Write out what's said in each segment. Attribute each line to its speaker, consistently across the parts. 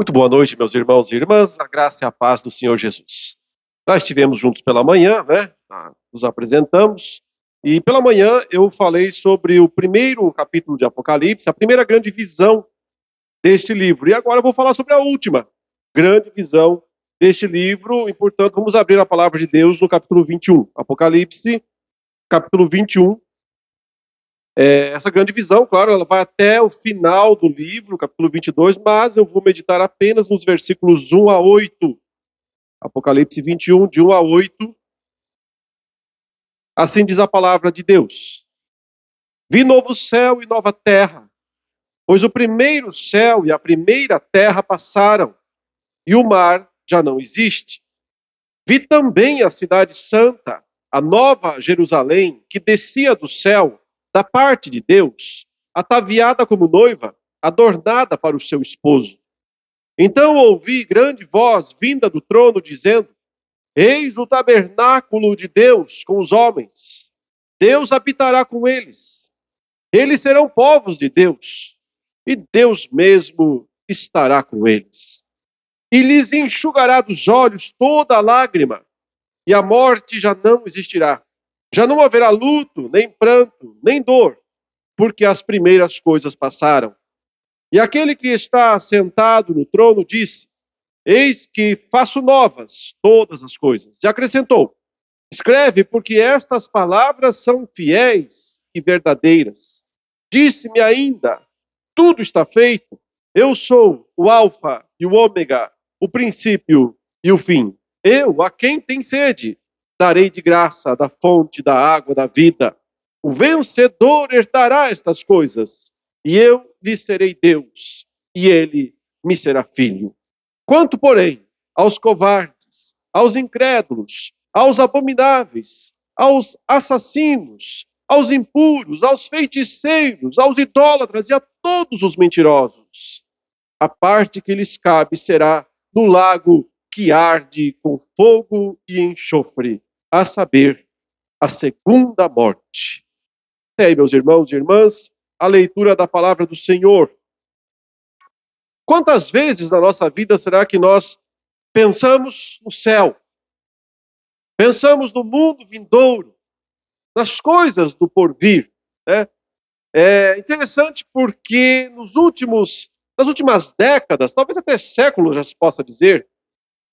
Speaker 1: Muito boa noite, meus irmãos e irmãs, a graça e a paz do Senhor Jesus. Nós estivemos juntos pela manhã, né? Nos apresentamos, e pela manhã eu falei sobre o primeiro capítulo de Apocalipse, a primeira grande visão deste livro. E agora eu vou falar sobre a última grande visão deste livro, e portanto vamos abrir a palavra de Deus no capítulo 21. Apocalipse, capítulo 21. Essa grande visão, claro, ela vai até o final do livro, capítulo 22, mas eu vou meditar apenas nos versículos 1 a 8. Apocalipse 21, de 1 a 8. Assim diz a palavra de Deus: Vi novo céu e nova terra, pois o primeiro céu e a primeira terra passaram, e o mar já não existe. Vi também a cidade santa, a nova Jerusalém, que descia do céu, da parte de Deus, ataviada como noiva, adornada para o seu esposo. Então ouvi grande voz vinda do trono, dizendo: Eis o tabernáculo de Deus com os homens. Deus habitará com eles. Eles serão povos de Deus, e Deus mesmo estará com eles. E lhes enxugará dos olhos toda a lágrima, e a morte já não existirá. Já não haverá luto, nem pranto, nem dor, porque as primeiras coisas passaram. E aquele que está sentado no trono disse: Eis que faço novas todas as coisas. E acrescentou: Escreve, porque estas palavras são fiéis e verdadeiras. Disse-me ainda: Tudo está feito. Eu sou o Alfa e o Ômega, o princípio e o fim. Eu, a quem tem sede, darei de graça da fonte da água da vida. O vencedor herdará estas coisas, e eu lhe serei Deus, e ele me será filho. Quanto, porém, aos covardes, aos incrédulos, aos abomináveis, aos assassinos, aos impuros, aos feiticeiros, aos idólatras e a todos os mentirosos, a parte que lhes cabe será no lago que arde com fogo e enxofre, a saber, a segunda morte. E aí, meus irmãos e irmãs, a leitura da palavra do Senhor. Quantas vezes na nossa vida será que nós pensamos no céu? Pensamos no mundo vindouro, nas coisas do porvir, né? É interessante porque nas últimas décadas, talvez até séculos já se possa dizer,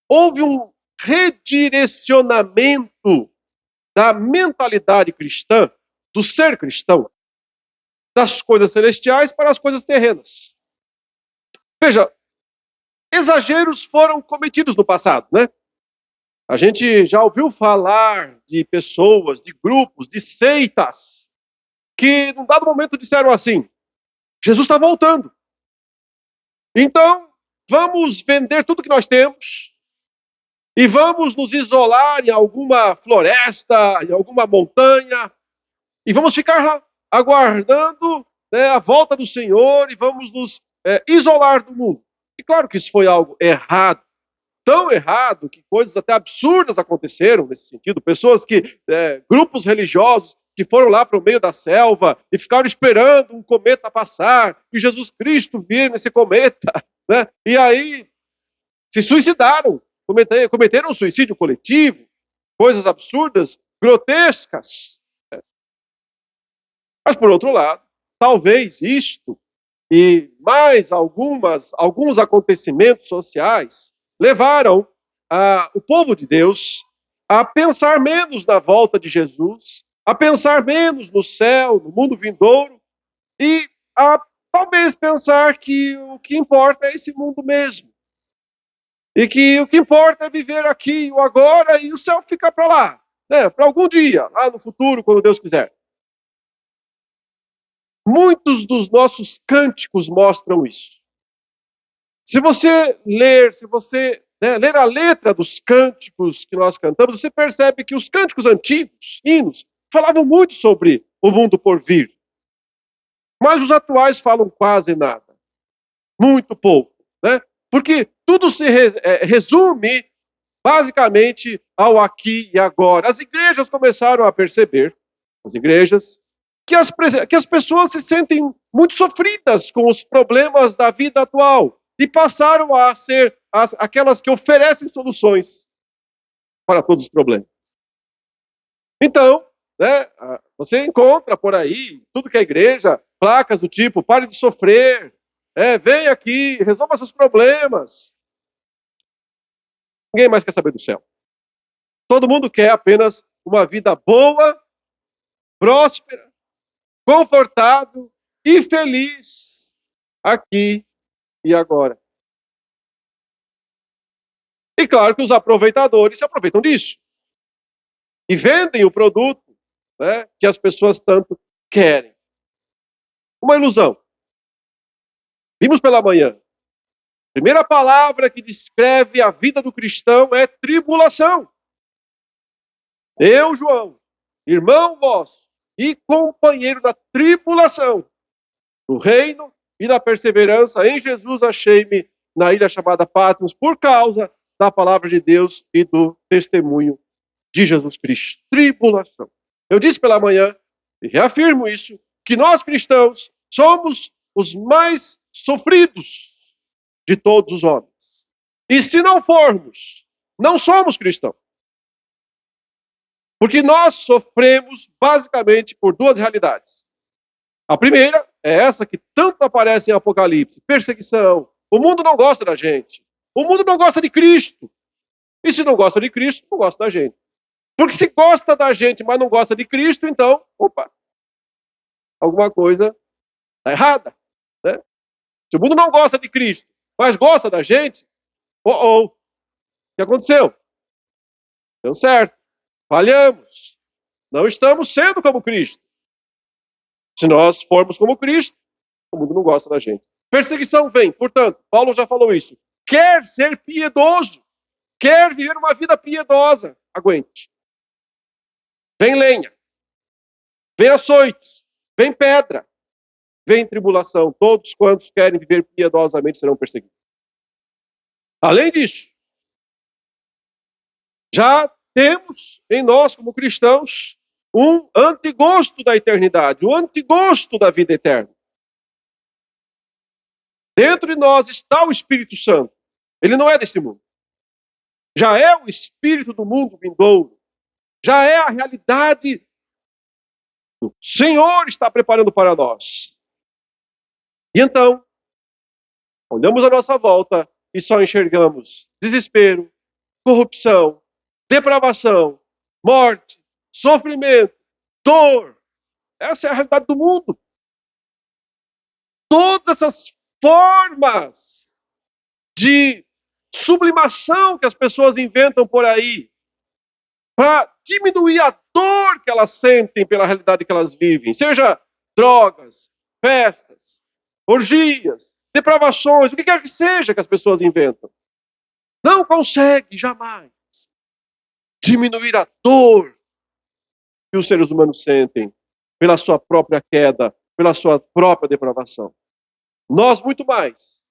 Speaker 1: houve um redirecionamento da mentalidade cristã, do ser cristão, das coisas celestiais para as coisas terrenas. Veja, exageros foram cometidos no passado, né? A gente já ouviu falar de pessoas, de grupos, de seitas, que num dado momento disseram assim: Jesus está voltando. Então, vamos vender tudo que nós temos e vamos nos isolar em alguma floresta, em alguma montanha, e vamos ficar lá, aguardando, né, a volta do Senhor, e vamos nos isolar do mundo. E claro que isso foi algo errado, tão errado que coisas até absurdas aconteceram nesse sentido. Pessoas grupos religiosos que foram lá para o meio da selva e ficaram esperando um cometa passar e Jesus Cristo vir nesse cometa, né? E aí se suicidaram, cometeram um suicídio coletivo, coisas absurdas, grotescas. Mas por outro lado, talvez isto e mais alguns acontecimentos sociais levaram o povo de Deus a pensar menos na volta de Jesus, a pensar menos no céu, no mundo vindouro, e a talvez pensar que o que importa é esse mundo mesmo. E que o que importa é viver aqui, o agora, e o céu fica para lá, né? Para algum dia, lá no futuro, quando Deus quiser. Muitos dos nossos cânticos mostram isso. Se você ler a letra dos cânticos que nós cantamos, você percebe que os cânticos antigos, hinos, falavam muito sobre o mundo por vir. Mas os atuais falam quase nada. Muito pouco, né? Porque tudo se resume basicamente ao aqui e agora. As igrejas começaram a perceber, que as pessoas se sentem muito sofridas com os problemas da vida atual. e passaram a ser aquelas que oferecem soluções para todos os problemas. Então, né, você encontra por aí, tudo que é igreja, placas do tipo, pare de sofrer, vem aqui, resolva seus problemas. Ninguém mais quer saber do céu. Todo mundo quer apenas uma vida boa, próspera, confortável e feliz aqui e agora. E claro que os aproveitadores se aproveitam disso. E vendem o produto, né, que as pessoas tanto querem. Uma ilusão. Vimos pela manhã. A primeira palavra que descreve a vida do cristão é tribulação. Eu, João, irmão vosso e companheiro da tribulação, do reino e da perseverança em Jesus, achei-me na ilha chamada Patmos por causa da palavra de Deus e do testemunho de Jesus Cristo. Tribulação. Eu disse pela manhã, e reafirmo isso, que nós cristãos somos os mais sofridos de todos os homens. E se não formos, não somos cristãos. Porque nós sofremos basicamente por duas realidades. A primeira é essa que tanto aparece em Apocalipse: perseguição. O mundo não gosta da gente. O mundo não gosta de Cristo. E se não gosta de Cristo, não gosta da gente. Porque se gosta da gente, mas não gosta de Cristo, então, alguma coisa está errada. Né? Se o mundo não gosta de Cristo, mas gosta da gente, o que aconteceu? Deu certo. Falhamos. Não estamos sendo como Cristo. Se nós formos como Cristo, o mundo não gosta da gente. Perseguição vem, portanto, Paulo já falou isso. Quer ser piedoso, quer viver uma vida piedosa, aguente. Vem lenha, vem açoites, vem pedra, vem tribulação. Todos quantos querem viver piedosamente serão perseguidos. Além disso, já temos em nós, como cristãos, um antigosto da eternidade, um antigosto da vida eterna. Dentro de nós está o Espírito Santo. Ele não é desse mundo. Já é o Espírito do mundo vindouro. Já é a realidade que o Senhor está preparando para nós. E então, olhamos à nossa volta e só enxergamos desespero, corrupção, depravação, morte, sofrimento, dor. Essa é a realidade do mundo. Todas essas formas de sublimação que as pessoas inventam por aí para diminuir a dor que elas sentem pela realidade que elas vivem, seja drogas, festas, orgias, depravações, o que quer que seja que as pessoas inventam. Não consegue jamais diminuir a dor que os seres humanos sentem pela sua própria queda, pela sua própria depravação. Nós muito mais,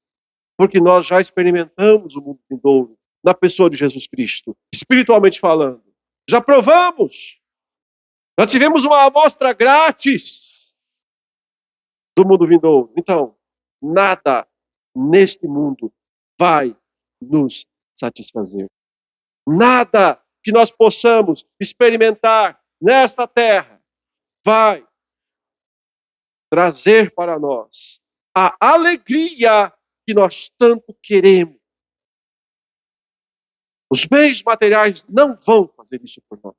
Speaker 1: porque nós já experimentamos o mundo vindouro na pessoa de Jesus Cristo, espiritualmente falando. Já provamos, já tivemos uma amostra grátis do mundo vindouro. Então, nada neste mundo vai nos satisfazer. Nada que nós possamos experimentar nesta terra vai trazer para nós a alegria que nós tanto queremos. Os bens materiais não vão fazer isso por nós.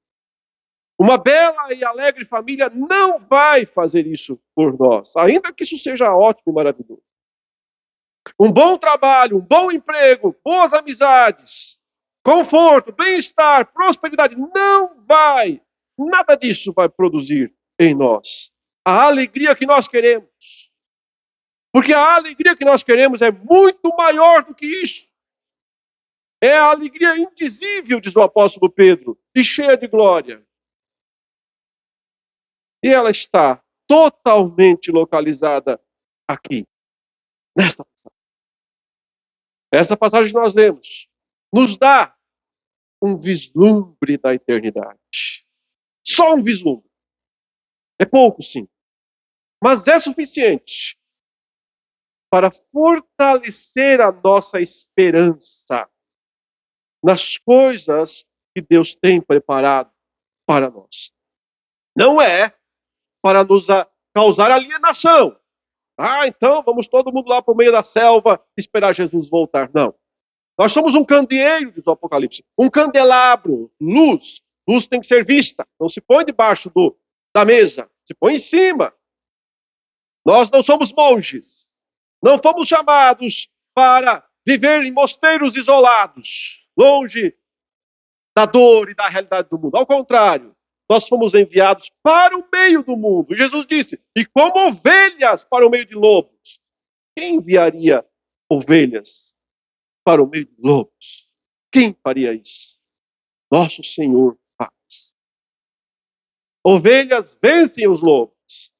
Speaker 1: Uma bela e alegre família não vai fazer isso por nós, ainda que isso seja ótimo e maravilhoso. Um bom trabalho, um bom emprego, boas amizades, conforto, bem-estar, prosperidade, não vai, nada disso vai produzir em nós a alegria que nós queremos. Porque a alegria que nós queremos é muito maior do que isso. É a alegria indizível, diz o apóstolo Pedro, e cheia de glória. E ela está totalmente localizada aqui, nesta passagem. Essa passagem que nós lemos nos dá um vislumbre da eternidade. Só um vislumbre. É pouco, sim. Mas é suficiente para fortalecer a nossa esperança nas coisas que Deus tem preparado para nós. Não é para nos causar alienação. Então vamos todo mundo lá para o meio da selva esperar Jesus voltar. Não. Nós somos um candeeiro, diz o Apocalipse. Um candelabro, luz. Luz tem que ser vista. Não se põe debaixo da mesa. Se põe em cima. Nós não somos monges. Não fomos chamados para viver em mosteiros isolados, longe da dor e da realidade do mundo. Ao contrário, nós fomos enviados para o meio do mundo. Jesus disse, e como ovelhas para o meio de lobos. Quem enviaria ovelhas para o meio de lobos? Quem faria isso? Nosso Senhor faz. Ovelhas vencem os lobos.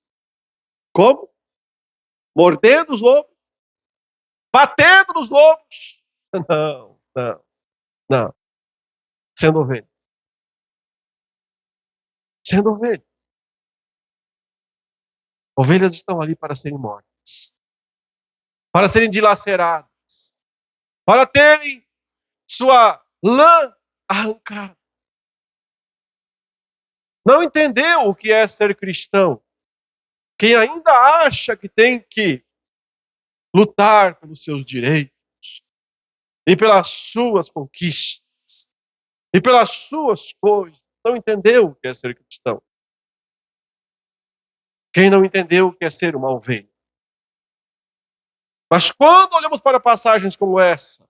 Speaker 1: Como? Mordendo os lobos? Batendo nos lobos? Não. Sendo ovelha. Sendo ovelha. Ovelhas estão ali para serem mortas. Para serem dilaceradas. Para terem sua lã arrancada. Não entendeu o que é ser cristão. Quem ainda acha que tem que lutar pelos seus direitos e pelas suas conquistas e pelas suas coisas, não entendeu o que é ser cristão. Quem não entendeu o que é ser uma ovelha. Mas quando olhamos para passagens como essa,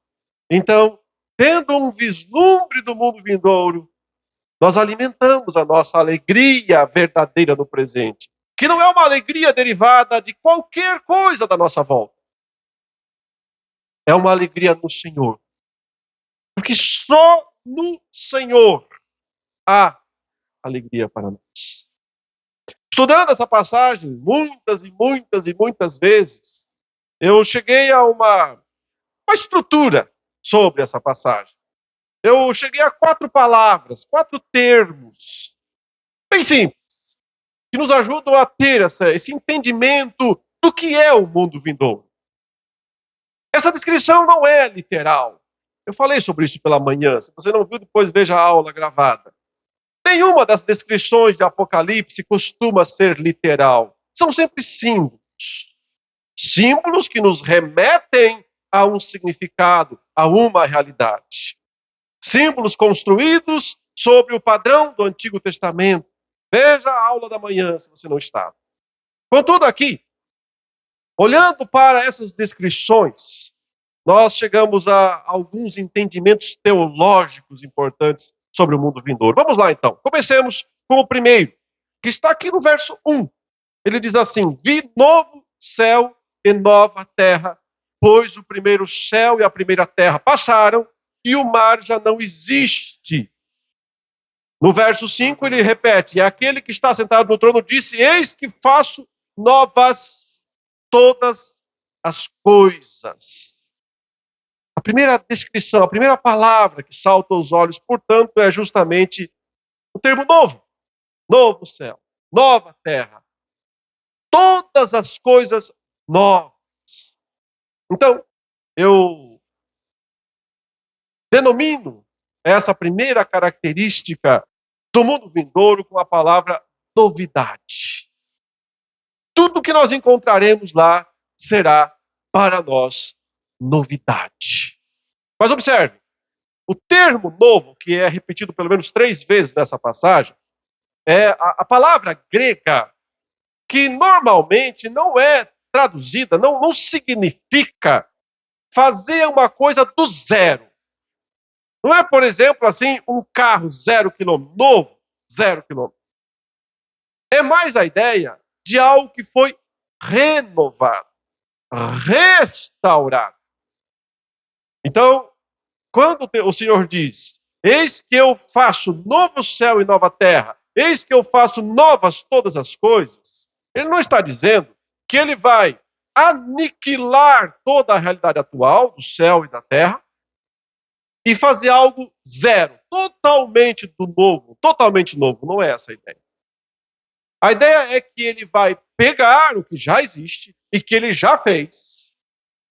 Speaker 1: então, tendo um vislumbre do mundo vindouro, nós alimentamos a nossa alegria verdadeira no presente, que não é uma alegria derivada de qualquer coisa da nossa volta. É uma alegria no Senhor. Porque só no Senhor há alegria para nós. Estudando essa passagem muitas e muitas e muitas vezes, eu cheguei a uma estrutura sobre essa passagem. Eu cheguei a 4 palavras, 4 termos, bem simples, que nos ajudam a ter esse entendimento do que é o mundo vindouro. Essa descrição não é literal. Eu falei sobre isso pela manhã. Se você não viu, depois veja a aula gravada. Nenhuma das descrições de Apocalipse costuma ser literal. São sempre símbolos. Símbolos que nos remetem a um significado, a uma realidade. Símbolos construídos sobre o padrão do Antigo Testamento. Veja a aula da manhã, se você não estava. Contudo, aqui, olhando para essas descrições, nós chegamos a alguns entendimentos teológicos importantes sobre o mundo vindouro. Vamos lá, então. Comecemos com o primeiro, que está aqui no verso 1. Ele diz assim, vi novo céu e nova terra, pois o primeiro céu e a primeira terra passaram, e o mar já não existe. No verso 5 ele repete, e aquele que está sentado no trono disse, eis que faço novas todas as coisas. A primeira descrição, a primeira palavra que salta aos olhos, portanto, é justamente o termo novo. Novo céu, nova terra. Todas as coisas novas. Então, eu denomino essa primeira característica do mundo vindouro com a palavra novidade. Tudo que nós encontraremos lá será para nós novidade. Mas observe, o termo novo, que é repetido pelo menos 3 vezes nessa passagem, é a palavra grega, que normalmente não é traduzida, não significa fazer uma coisa do zero. Não é, por exemplo, assim, um carro 0 quilômetro, novo, 0 quilômetro. É mais a ideia de algo que foi renovado, restaurado. Então, quando o Senhor diz, eis que eu faço novo céu e nova terra, eis que eu faço novas todas as coisas, ele não está dizendo que ele vai aniquilar toda a realidade atual do céu e da terra e fazer algo zero, totalmente novo. Não é essa a ideia. A ideia é que ele vai pegar o que já existe e que ele já fez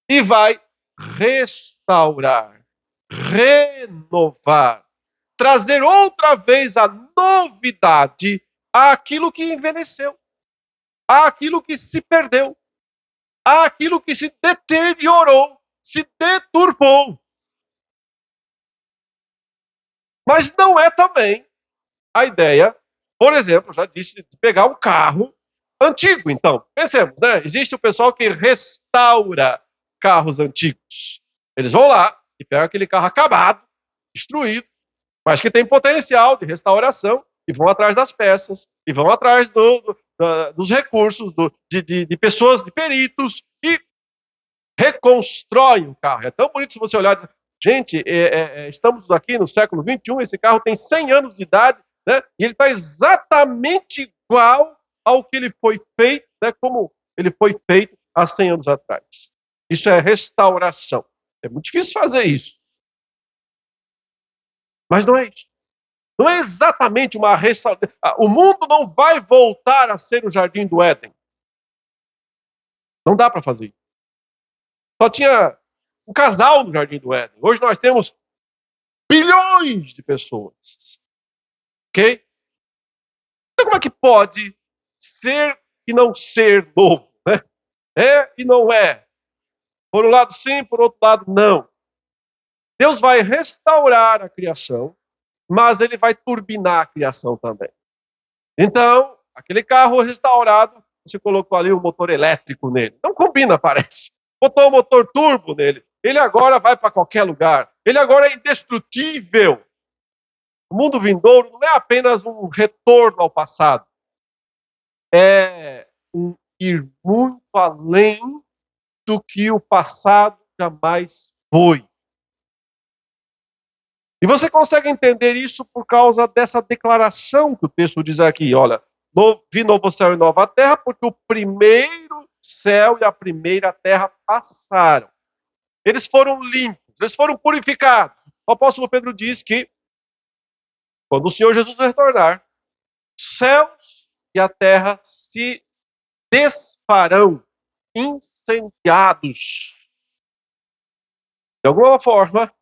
Speaker 1: e vai restaurar, renovar, trazer outra vez a novidade àquilo que envelheceu, àquilo que se perdeu, àquilo que se deteriorou, se deturpou. Mas não é também a ideia, por exemplo, já disse, de pegar um carro antigo. Então, pensemos, né? Existe o pessoal que restaura carros antigos. Eles vão lá e pegam aquele carro acabado, destruído, mas que tem potencial de restauração, e vão atrás das peças, e vão atrás dos recursos, de pessoas, de peritos, e reconstroem o carro. É tão bonito se você olhar e dizer, gente, estamos aqui no século XXI, esse carro tem 100 anos de idade, né? E ele está exatamente igual ao que ele foi feito, né? Como ele foi feito há 100 anos atrás. Isso é restauração. É muito difícil fazer isso. Mas não é isso. Não é exatamente uma restauração. O mundo não vai voltar a ser o jardim do Éden. Não dá para fazer isso. Só tinha um casal no jardim do Éden. Hoje nós temos bilhões de pessoas. Ok? Então como é que pode ser e não ser novo? Né? É e não é. Por um lado sim, por outro lado não. Deus vai restaurar a criação, mas ele vai turbinar a criação também. Então, aquele carro restaurado, você colocou ali um motor elétrico nele. Não combina, parece. Botou um motor turbo nele. Ele agora vai para qualquer lugar. Ele agora é indestrutível. O mundo vindouro não é apenas um retorno ao passado. É um ir muito além do que o passado jamais foi. E você consegue entender isso por causa dessa declaração que o texto diz aqui. Olha, vi novo céu e nova terra, porque o primeiro céu e a primeira terra passaram. Eles foram limpos, eles foram purificados. O apóstolo Pedro diz que, quando o Senhor Jesus retornar, os céus e a terra se desfarão, incendiados. De alguma forma,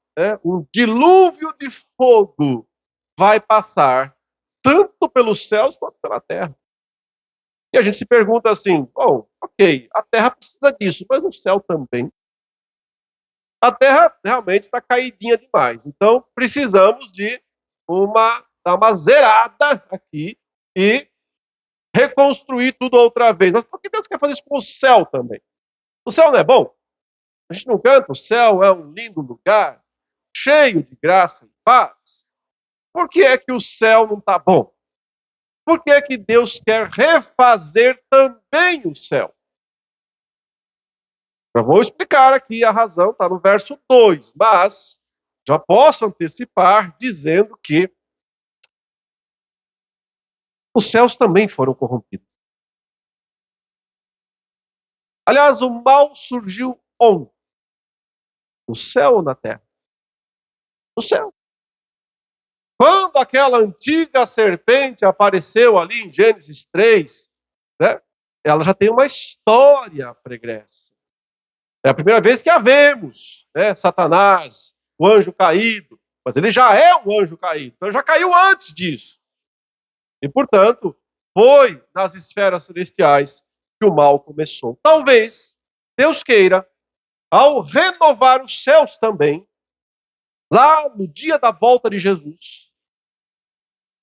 Speaker 1: um dilúvio de fogo vai passar tanto pelos céus quanto pela terra. E a gente se pergunta assim, ok, a terra precisa disso, mas o céu também. A terra realmente está caidinha demais. Então, precisamos de dar uma zerada aqui e reconstruir tudo outra vez. Mas por que Deus quer fazer isso com o céu também? O céu não é bom? A gente não canta, o céu é um lindo lugar, cheio de graça e paz. Por que é que o céu não está bom? Por que é que Deus quer refazer também o céu? Já vou explicar aqui a razão, está no verso 2, mas já posso antecipar dizendo que os céus também foram corrompidos. Aliás, o mal surgiu onde? No céu ou na terra? No céu. Quando aquela antiga serpente apareceu ali em Gênesis 3, né, ela já tem uma história pregressa. É a primeira vez que a vemos, né, Satanás, o anjo caído, mas ele já é um anjo caído, então já caiu antes disso. E, portanto, foi nas esferas celestiais que o mal começou. Talvez Deus queira, ao renovar os céus também, lá no dia da volta de Jesus,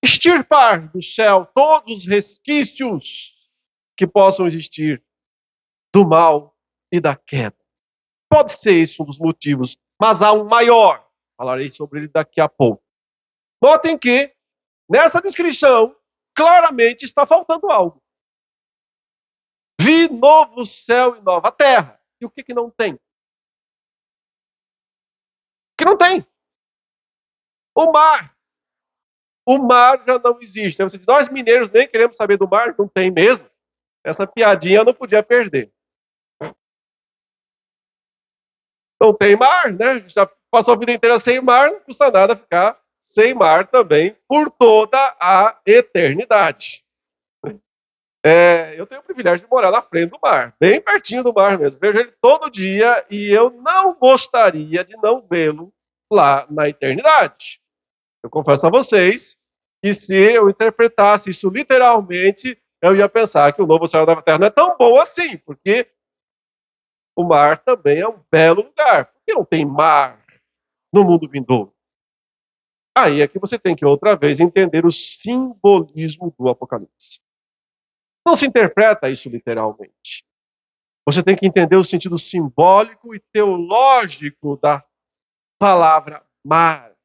Speaker 1: extirpar do céu todos os resquícios que possam existir do mal e da queda. Pode ser esse um dos motivos, mas há um maior. Falarei sobre ele daqui a pouco. Notem que, nessa descrição, claramente está faltando algo. Vi novo céu e nova terra. E o que não tem? O que não tem? O mar. O mar já não existe. Você diz, nós mineiros nem queremos saber do mar, não tem mesmo. Essa piadinha eu não podia perder. Não tem mar, né? Já passou a vida inteira sem mar, não custa nada ficar sem mar também por toda a eternidade. Eu tenho o privilégio de morar na frente do mar, bem pertinho do mar mesmo. Vejo ele todo dia e eu não gostaria de não vê-lo lá na eternidade. Eu confesso a vocês que se eu interpretasse isso literalmente, eu ia pensar que o novo céu e a nova terra não é tão bom assim, porque o mar também é um belo lugar. Por que não tem mar no mundo vindouro? Aí é que você tem que outra vez entender o simbolismo do Apocalipse. Não se interpreta isso literalmente. Você tem que entender o sentido simbólico e teológico da palavra mar.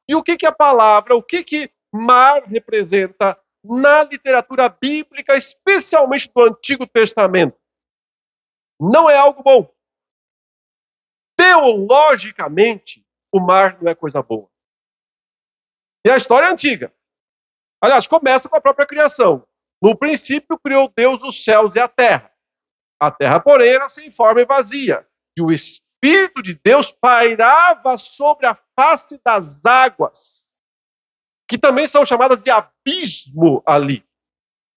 Speaker 1: E o que a palavra, o que mar representa na literatura bíblica, especialmente do Antigo Testamento? Não é algo bom. Teologicamente, o mar não é coisa boa. E a história é antiga. Aliás, começa com a própria criação. No princípio, criou Deus os céus e a terra. A terra, porém, era sem forma e vazia. E o Espírito de Deus pairava sobre a face das águas, que também são chamadas de abismo ali.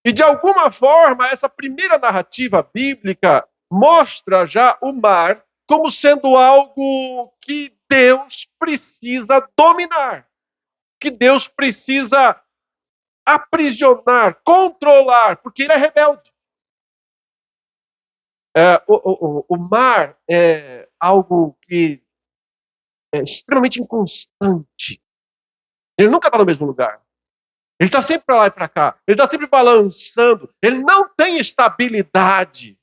Speaker 1: E, de alguma forma, essa primeira narrativa bíblica mostra já o mar como sendo algo que Deus precisa dominar, que Deus precisa aprisionar, controlar, porque ele é rebelde. O mar é algo que é extremamente inconstante. Ele nunca está no mesmo lugar. Ele está sempre para lá e para cá. Ele está sempre balançando. Ele não tem estabilidade.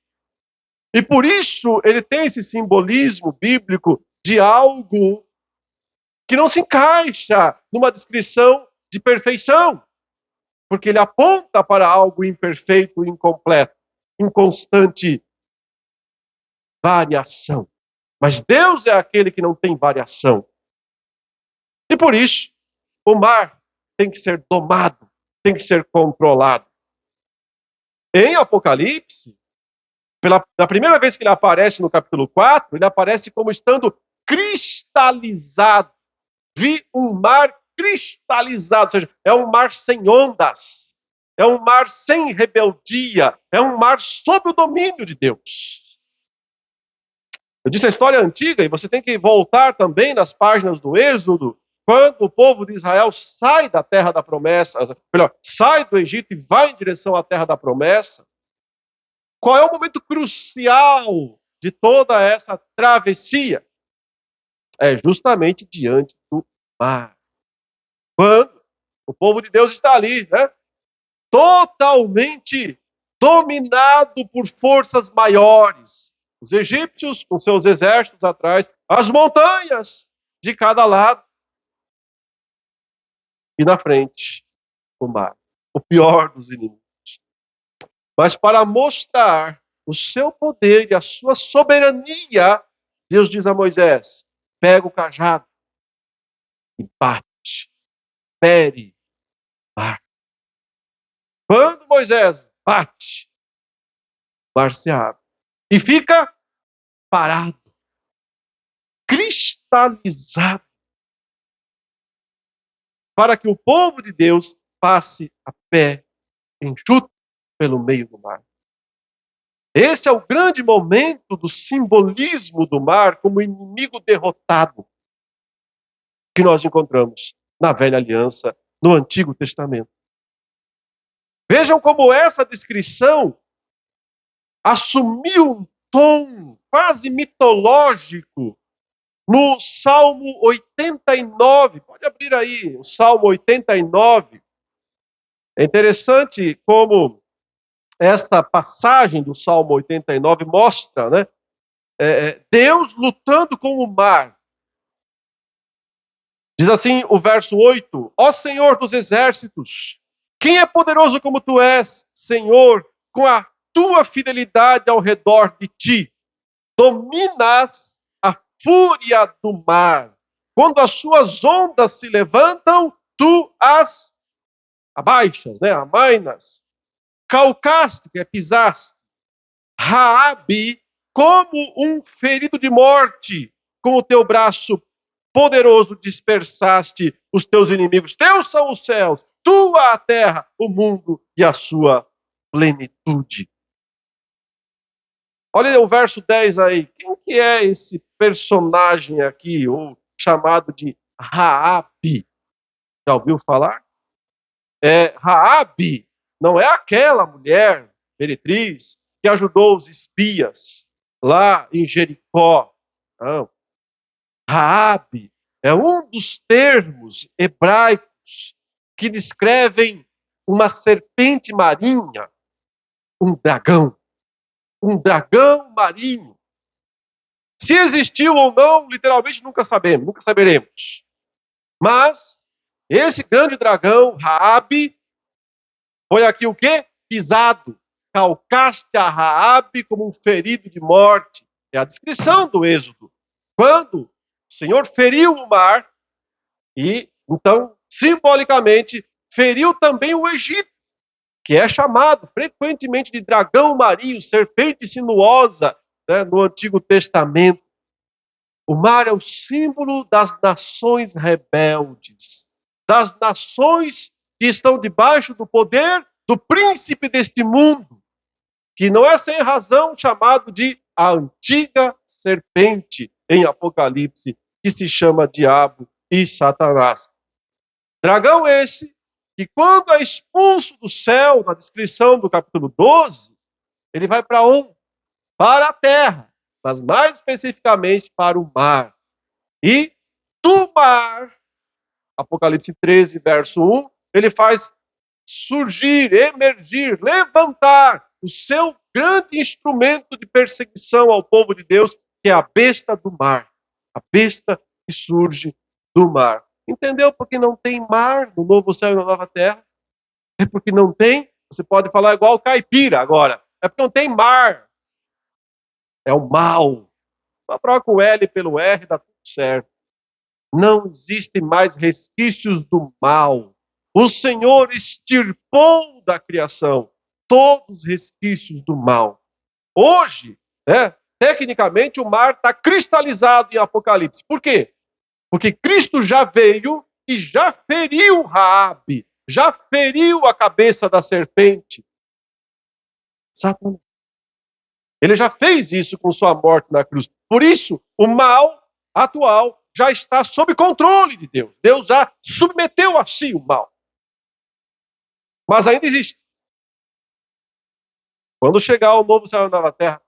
Speaker 1: E por isso ele tem esse simbolismo bíblico de algo que não se encaixa numa descrição de perfeição. Porque ele aponta para algo imperfeito, incompleto, inconstante variação. Mas Deus é aquele que não tem variação. E por isso, o mar tem que ser domado, tem que ser controlado. Em Apocalipse, da primeira vez que ele aparece no capítulo 4, ele aparece como estando cristalizado. Vi um mar cristalizado, ou seja, é um mar sem ondas, é um mar sem rebeldia, é um mar sob o domínio de Deus. Eu disse a história antiga, e você tem que voltar também nas páginas do Êxodo, quando o povo de Israel sai da terra da promessa, melhor, sai do Egito e vai em direção à terra da promessa. Qual é o momento crucial de toda essa travessia? É justamente diante do mar. Quando o povo de Deus está ali, né? Totalmente dominado por forças maiores. Os egípcios, com seus exércitos atrás, as montanhas de cada lado. E na frente, o mar. O pior dos inimigos. Mas para mostrar o seu poder e a sua soberania, Deus diz a Moisés: pega o cajado e bate. Fere mar. Quando Moisés bate, o mar se abre. E fica parado, cristalizado, para que o povo de Deus passe a pé enxuto pelo meio do mar. Esse é o grande momento do simbolismo do mar como inimigo derrotado que nós encontramos na Velha Aliança, no Antigo Testamento. Vejam como essa descrição assumiu um tom quase mitológico no Salmo 89. Pode abrir aí o Salmo 89. É interessante como esta passagem do Salmo 89 mostra, né, Deus lutando com o mar. Diz assim o verso 8: ó Senhor dos exércitos, quem é poderoso como tu és, Senhor, com a tua fidelidade ao redor de ti? Dominas a fúria do mar. Quando as suas ondas se levantam, tu as abaixas, né? Amainas. Calcaste, que é pisaste. Raabe, como um ferido de morte, com o teu braço poderoso dispersaste os teus inimigos. Teus são os céus, tua a terra, o mundo e a sua plenitude. Olha o verso 10 aí. Quem que é esse personagem aqui, ou chamado de Raabe? Já ouviu falar? Raabe não é aquela mulher meretriz que ajudou os espias lá em Jericó. Não. Raabe é um dos termos hebraicos que descrevem uma serpente marinha, um dragão marinho. Se existiu ou não, literalmente nunca sabemos, nunca saberemos. Mas esse grande dragão, Raabe, foi aqui o quê? Pisado. Calcaste a Raabe como um ferido de morte. É a descrição do Êxodo. Quando o Senhor feriu o mar e, então, simbolicamente, feriu também o Egito, que é chamado frequentemente de dragão marinho, serpente sinuosa, né, no Antigo Testamento. O mar é o símbolo das nações rebeldes, das nações que estão debaixo do poder do príncipe deste mundo, que não é sem razão chamado de a antiga serpente em Apocalipse, que se chama Diabo e Satanás. Dragão esse que, quando é expulso do céu, na descrição do capítulo 12, ele vai para onde? Para a terra, mas mais especificamente para o mar. E do mar, Apocalipse 13, verso 1, ele faz surgir, emergir, levantar o seu grande instrumento de perseguição ao povo de Deus, que é a besta do mar. A besta que surge do mar. Entendeu? Porque não tem mar no novo céu e na nova terra. É porque não tem. Você pode falar igual caipira agora. É porque não tem mar. É o mal. Só troca o L pelo R, dá tudo certo. Não existem mais resquícios do mal. O Senhor extirpou da criação todos os resquícios do mal. Hoje, tecnicamente, o mar está cristalizado em Apocalipse. Por quê? Porque Cristo já veio e já feriu Raabe, já feriu a cabeça da serpente. Satanás. Ele já fez isso com sua morte na cruz. Por isso, o mal atual já está sob controle de Deus. Deus já submeteu a si o mal. Mas ainda existe. Quando chegar o novo céu e a nova terra,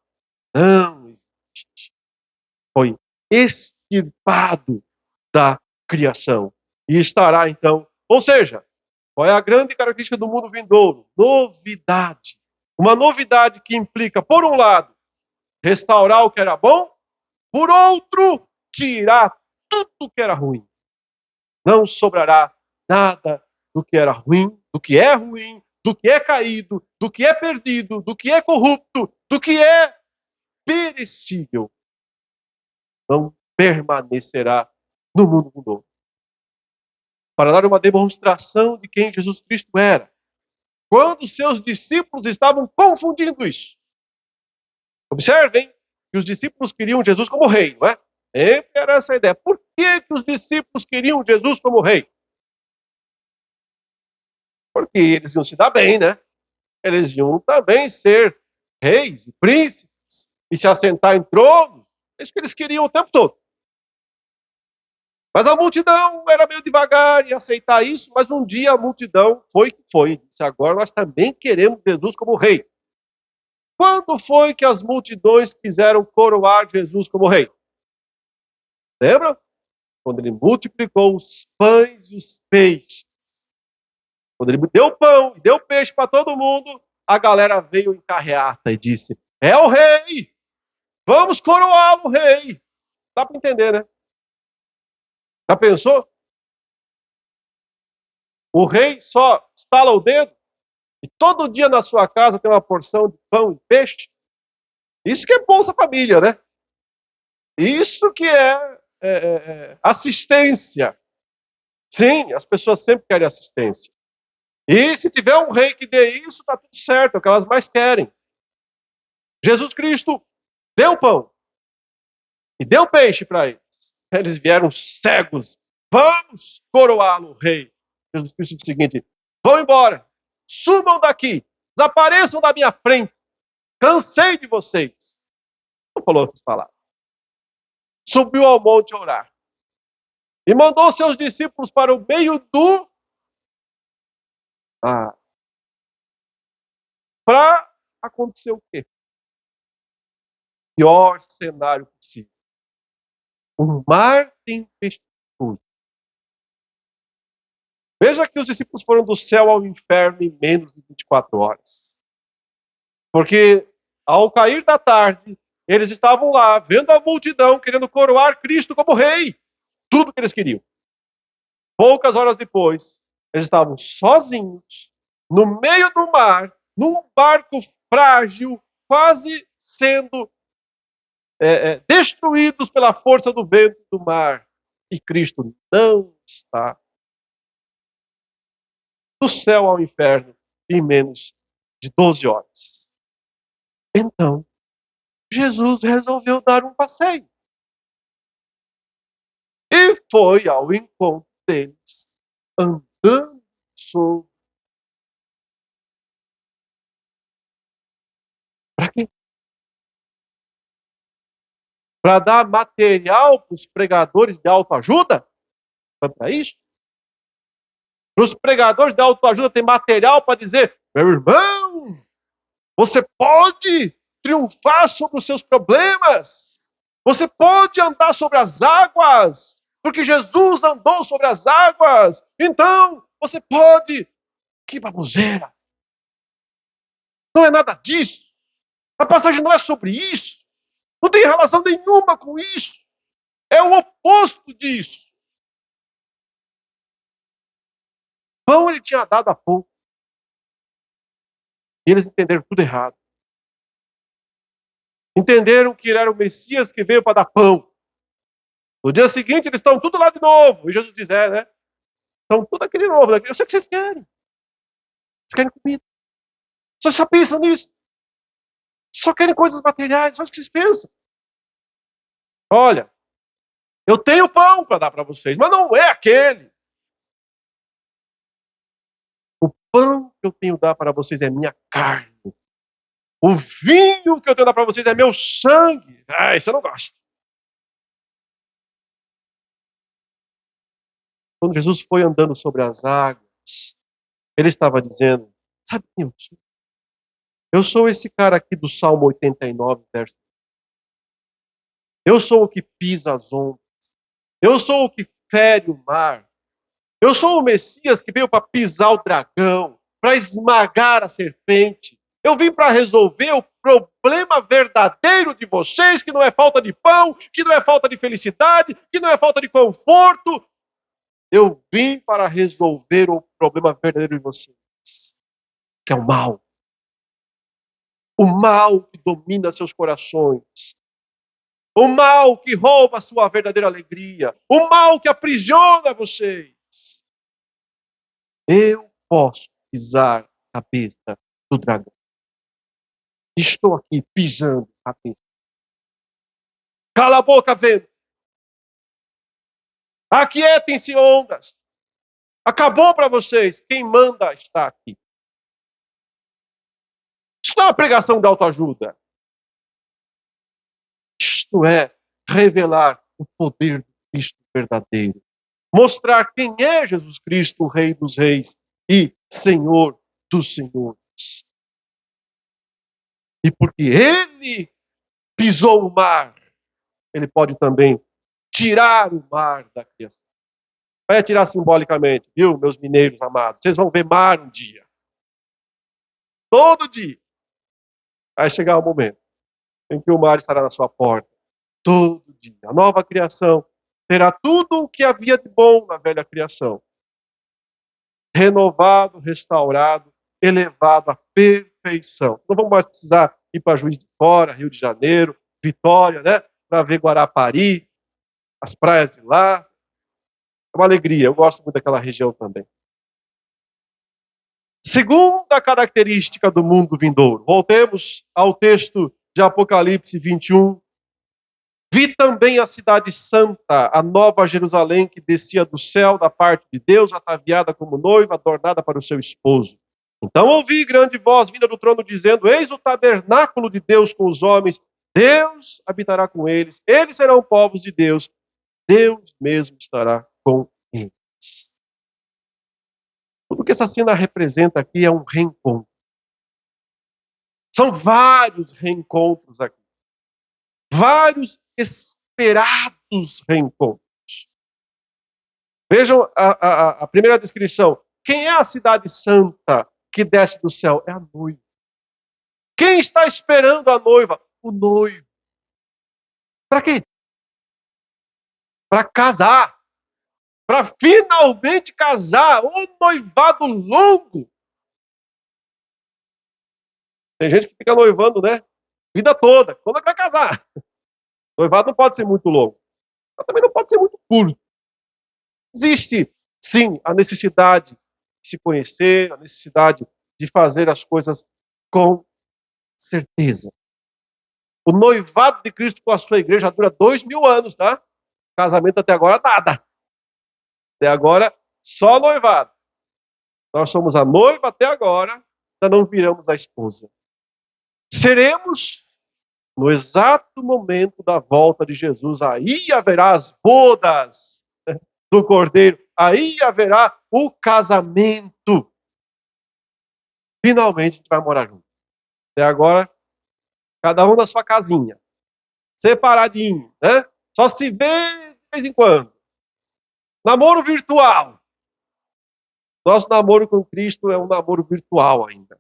Speaker 1: não existe. Foi extirpado da criação. E estará então, ou seja, qual é a grande característica do mundo vindouro? Novidade. Uma novidade que implica, por um lado, restaurar o que era bom, por outro, tirar tudo que era ruim. Não sobrará nada do que era ruim, do que é ruim, do que é caído, do que é perdido, do que é corrupto, do que é perecível. Não permanecerá no mundo vindouro. Para dar uma demonstração de quem Jesus Cristo era. Quando seus discípulos estavam confundindo isso. Observem que os discípulos queriam Jesus como rei, não é? Sempre era essa a ideia. Por que os discípulos queriam Jesus como rei? Porque eles iam se dar bem, né? Eles iam também ser reis e príncipes e se assentar em tronos. É isso que eles queriam o tempo todo. Mas a multidão era meio devagar em aceitar isso, mas um dia a multidão foi que foi. Disse, agora nós também queremos Jesus como rei. Quando foi que as multidões quiseram coroar Jesus como rei? Lembra? Quando ele multiplicou os pães e os peixes. Quando ele deu pão e deu peixe para todo mundo, a galera veio em carreata e disse, é o rei! Vamos coroá-lo rei! Dá para entender, né? Já pensou? O rei só estala o dedo e todo dia na sua casa tem uma porção de pão e peixe. Isso que é Bolsa Família, né? Isso que é assistência. Sim, as pessoas sempre querem assistência. E se tiver um rei que dê isso, está tudo certo, é o que elas mais querem. Jesus Cristo deu pão e deu peixe para eles. Eles vieram cegos. Vamos coroá-lo rei. Jesus Cristo disse o seguinte, vão embora, sumam daqui, desapareçam da minha frente, cansei de vocês. Não falou essas palavras. Subiu ao monte orar. E mandou seus discípulos para o meio do mar. Para acontecer o quê? Pior cenário possível. Um mar tempestuoso. Veja que os discípulos foram do céu ao inferno em menos de 24 horas. Porque ao cair da tarde, eles estavam lá, vendo a multidão, querendo coroar Cristo como rei. Tudo que eles queriam. Poucas horas depois, eles estavam sozinhos, no meio do mar, num barco frágil, quase sendo destruídos pela força do vento do mar. E Cristo não está. Do céu ao inferno em menos de 12 horas. Então, Jesus resolveu dar um passeio. E foi ao encontro deles, andando sobre. Para quê? Para dar material para os pregadores de autoajuda? Foi para isso? Para os pregadores de autoajuda ter material para dizer: meu irmão, você pode triunfar sobre os seus problemas. Você pode andar sobre as águas, porque Jesus andou sobre as águas. Então, você pode. Que baboseira. Não é nada disso. A passagem não é sobre isso. Não tem relação nenhuma com isso. É o oposto disso. Pão ele tinha dado há pouco. E eles entenderam tudo errado. Entenderam que ele era o Messias que veio para dar pão. No dia seguinte, eles estão tudo lá de novo. E Jesus diz, né? Estão tudo aqui de novo. Eu sei o que vocês querem. Vocês querem comida. Vocês só pensam nisso. Só querem coisas materiais. Só isso que vocês pensam. Olha, eu tenho pão para dar para vocês, mas não é aquele. O pão que eu tenho a dar para vocês é minha carne. O vinho que eu tenho a dar para vocês é meu sangue. Isso eu não gosto. Quando Jesus foi andando sobre as águas, ele estava dizendo, sabe quem eu sou? Eu sou esse cara aqui do Salmo 89, verso. Eu sou o que pisa as ondas. Eu sou o que fere o mar. Eu sou o Messias que veio para pisar o dragão, para esmagar a serpente. Eu vim para resolver o problema verdadeiro de vocês, que não é falta de pão, que não é falta de felicidade, que não é falta de conforto. Eu vim para resolver o problema verdadeiro de vocês, que é o mal. O mal que domina seus corações. O mal que rouba a sua verdadeira alegria. O mal que aprisiona vocês. Eu posso pisar a cabeça do dragão. Estou aqui pisando a cabeça. Cala a boca, vento. Aquietem-se, ondas. Acabou para vocês. Quem manda está aqui. Isso não é uma pregação de autoajuda. Isto é revelar o poder do Cristo verdadeiro. Mostrar quem é Jesus Cristo, o Rei dos Reis e Senhor dos Senhores. E porque Ele pisou o mar, Ele pode também tirar o mar da criação. Vai tirar simbolicamente, viu, meus mineiros amados? Vocês vão ver mar um dia. Todo dia. Vai chegar o momento em que o mar estará na sua porta. Todo dia. A nova criação terá tudo o que havia de bom na velha criação. Renovado, restaurado, elevado à perfeição. Não vamos mais precisar ir para Juiz de Fora, Rio de Janeiro, Vitória, né? Para ver Guarapari, as praias de lá. É uma alegria, eu gosto muito daquela região também. Segunda característica do mundo vindouro. Voltemos ao texto de Apocalipse 21. Vi também a cidade santa, a nova Jerusalém, que descia do céu da parte de Deus, ataviada como noiva, adornada para o seu esposo. Então ouvi grande voz vinda do trono dizendo: Eis o tabernáculo de Deus com os homens, Deus habitará com eles, eles serão povos de Deus, Deus mesmo estará com eles. Tudo que essa cena representa aqui é um reencontro. São vários reencontros aqui. Vários esperados reencontros. Vejam a primeira descrição. Quem é a cidade santa que desce do céu? É a noiva. Quem está esperando a noiva? O noivo. Para quê? Para casar. Para finalmente casar. Um noivado longo. Tem gente que fica noivando, né? Vida toda. Quando é que vai casar? O noivado não pode ser muito longo. Mas também não pode ser muito curto. Existe, sim, a necessidade de se conhecer, a necessidade de fazer as coisas com certeza. O noivado de Cristo com a sua igreja dura 2000 anos, tá? Casamento até agora, nada. Até agora, só noivado. Nós somos a noiva até agora, ainda não viramos a esposa. Seremos no exato momento da volta de Jesus. Aí haverá as bodas do Cordeiro. Aí haverá o casamento. Finalmente a gente vai morar junto. Até agora, cada um na sua casinha. Separadinho, né? Só se vê de vez em quando. Namoro virtual. Nosso namoro com Cristo é um namoro virtual ainda.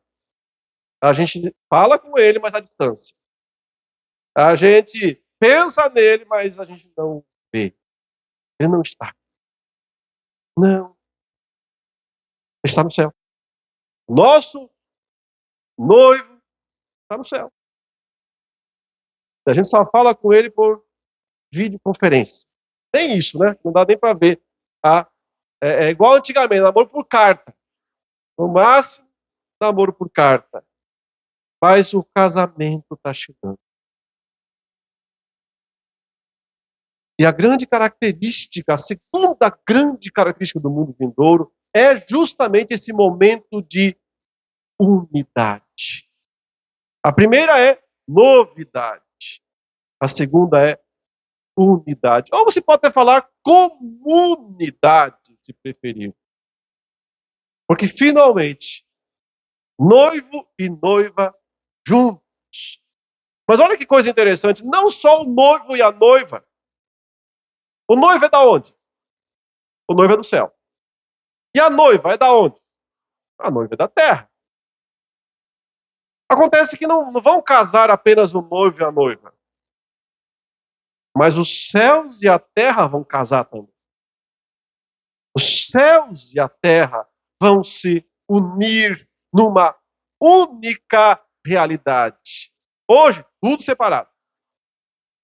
Speaker 1: A gente fala com Ele, mas à distância. A gente pensa nele, mas a gente não vê. Ele não está. Não. Ele está no céu. Nosso noivo está no céu. A gente só fala com ele por videoconferência. Nem isso, né? Não dá nem para ver. Tá? É igual antigamente, namoro por carta. No máximo, namoro por carta. Mas o casamento está chegando. E a grande característica, a segunda grande característica do mundo vindouro é justamente esse momento de unidade. A primeira é novidade. A segunda é unidade. Ou você pode até falar comunidade, se preferir. Porque finalmente, noivo e noiva juntos. Mas olha que coisa interessante, não só o noivo e a noiva. O noivo é da onde? O noivo é do céu. E a noiva é da onde? A noiva é da terra. Acontece que não vão casar apenas o noivo e a noiva. Mas os céus e a terra vão casar também. Os céus e a terra vão se unir numa única realidade. Hoje, tudo separado.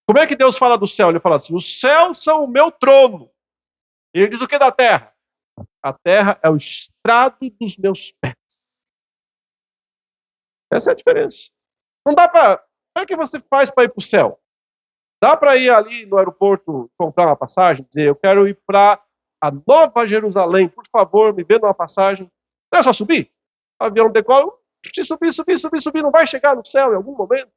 Speaker 1: Como é que Deus fala do céu? Ele fala assim: os céus são o meu trono. E ele diz o que da terra? A terra é o estrado dos meus pés. Essa é a diferença. Não dá para. Como é que você faz para ir para o céu? Dá para ir ali no aeroporto comprar uma passagem, dizer: eu quero ir para a Nova Jerusalém, por favor, me venda uma passagem. Não é só subir? O avião decola, se subir, não vai chegar no céu em algum momento?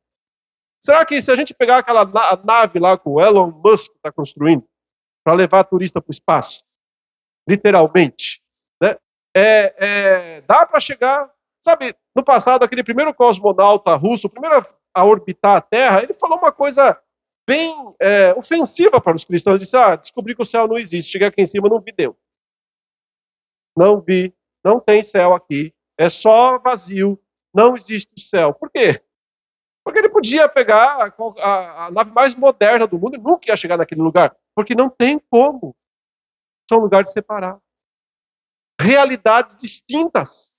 Speaker 1: Será que se a gente pegar aquela nave lá que o Elon Musk está construindo para levar turista para o espaço, literalmente, né? Dá para chegar, sabe, no passado, aquele primeiro cosmonauta russo, o primeiro a orbitar a Terra, ele falou uma coisa bem ofensiva para os cristãos. Ele disse: descobri que o céu não existe, cheguei aqui em cima, não vi Deus. Não vi, não tem céu aqui, é só vazio, não existe o céu. Por quê? Porque ele podia pegar a nave mais moderna do mundo e nunca ia chegar naquele lugar, porque não tem como. São lugares separados. Realidades distintas,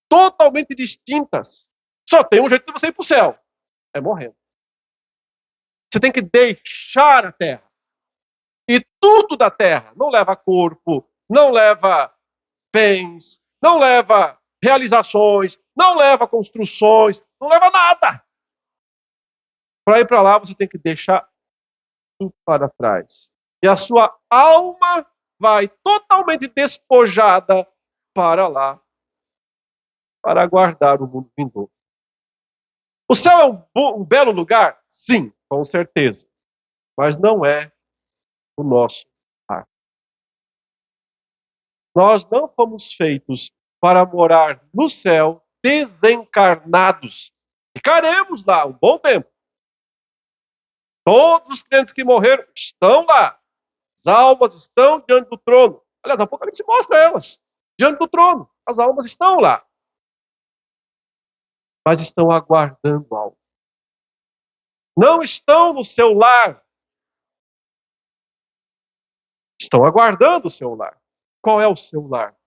Speaker 1: totalmente distintas. Só tem um jeito de você ir para o céu, é morrendo. Você tem que deixar a terra. E tudo da terra não leva corpo, não leva bens, não leva realizações, não leva construções, não leva nada. Para ir para lá, você tem que deixar tudo para trás. E a sua alma vai totalmente despojada para lá. para aguardar o mundo vindouro. O céu é um belo lugar? Sim, com certeza. Mas não é o nosso lar. Nós não fomos feitos para morar no céu desencarnados. Ficaremos lá um bom tempo. Todos os crentes que morreram estão lá. As almas estão diante do trono. Aliás, o Apocalipse mostra elas diante do trono. As almas estão lá. Mas estão aguardando algo. Não estão no seu lar. Estão aguardando o seu lar. Qual é o seu lar?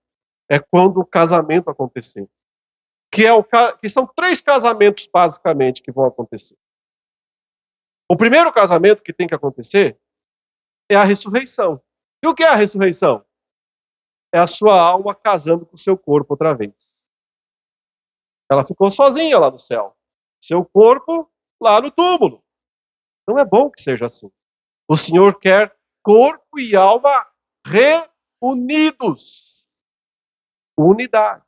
Speaker 1: É quando o casamento acontecer. Que são 3 casamentos, basicamente, que vão acontecer. O primeiro casamento que tem que acontecer é a ressurreição. E o que é a ressurreição? É a sua alma casando com o seu corpo outra vez. Ela ficou sozinha lá no céu. Seu corpo lá no túmulo. Não é bom que seja assim. O Senhor quer corpo e alma reunidos. Unidade.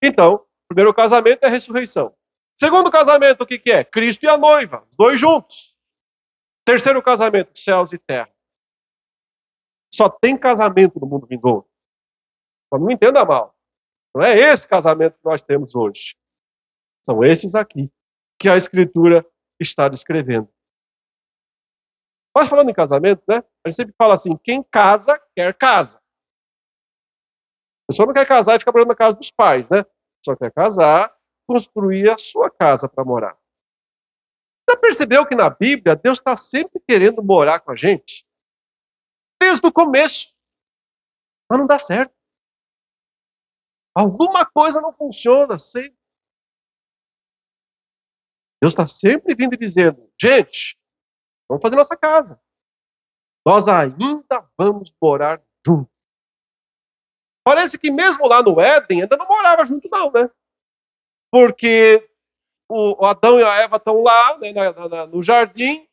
Speaker 1: Então, o primeiro casamento é a ressurreição. Segundo casamento, o que é? Cristo e a noiva, os 2 juntos. Terceiro casamento, céus e terra. Só tem casamento no mundo vindouro. Só não me entenda mal. Não é esse casamento que nós temos hoje. São esses aqui que a Escritura está descrevendo. Nós falando em casamento, né? A gente sempre fala assim, quem casa, quer casa. A pessoa não quer casar e ficar morando na casa dos pais, né? Só quer casar, construir a sua casa para morar. Já percebeu que na Bíblia, Deus está sempre querendo morar com a gente? Desde o começo. Mas não dá certo. Alguma coisa não funciona sempre. Deus está sempre vindo e dizendo, gente, vamos fazer nossa casa. Nós ainda vamos morar juntos. Parece que mesmo lá no Éden, ainda não morava junto não, né? Porque o Adão e a Eva estão lá, né, no jardim,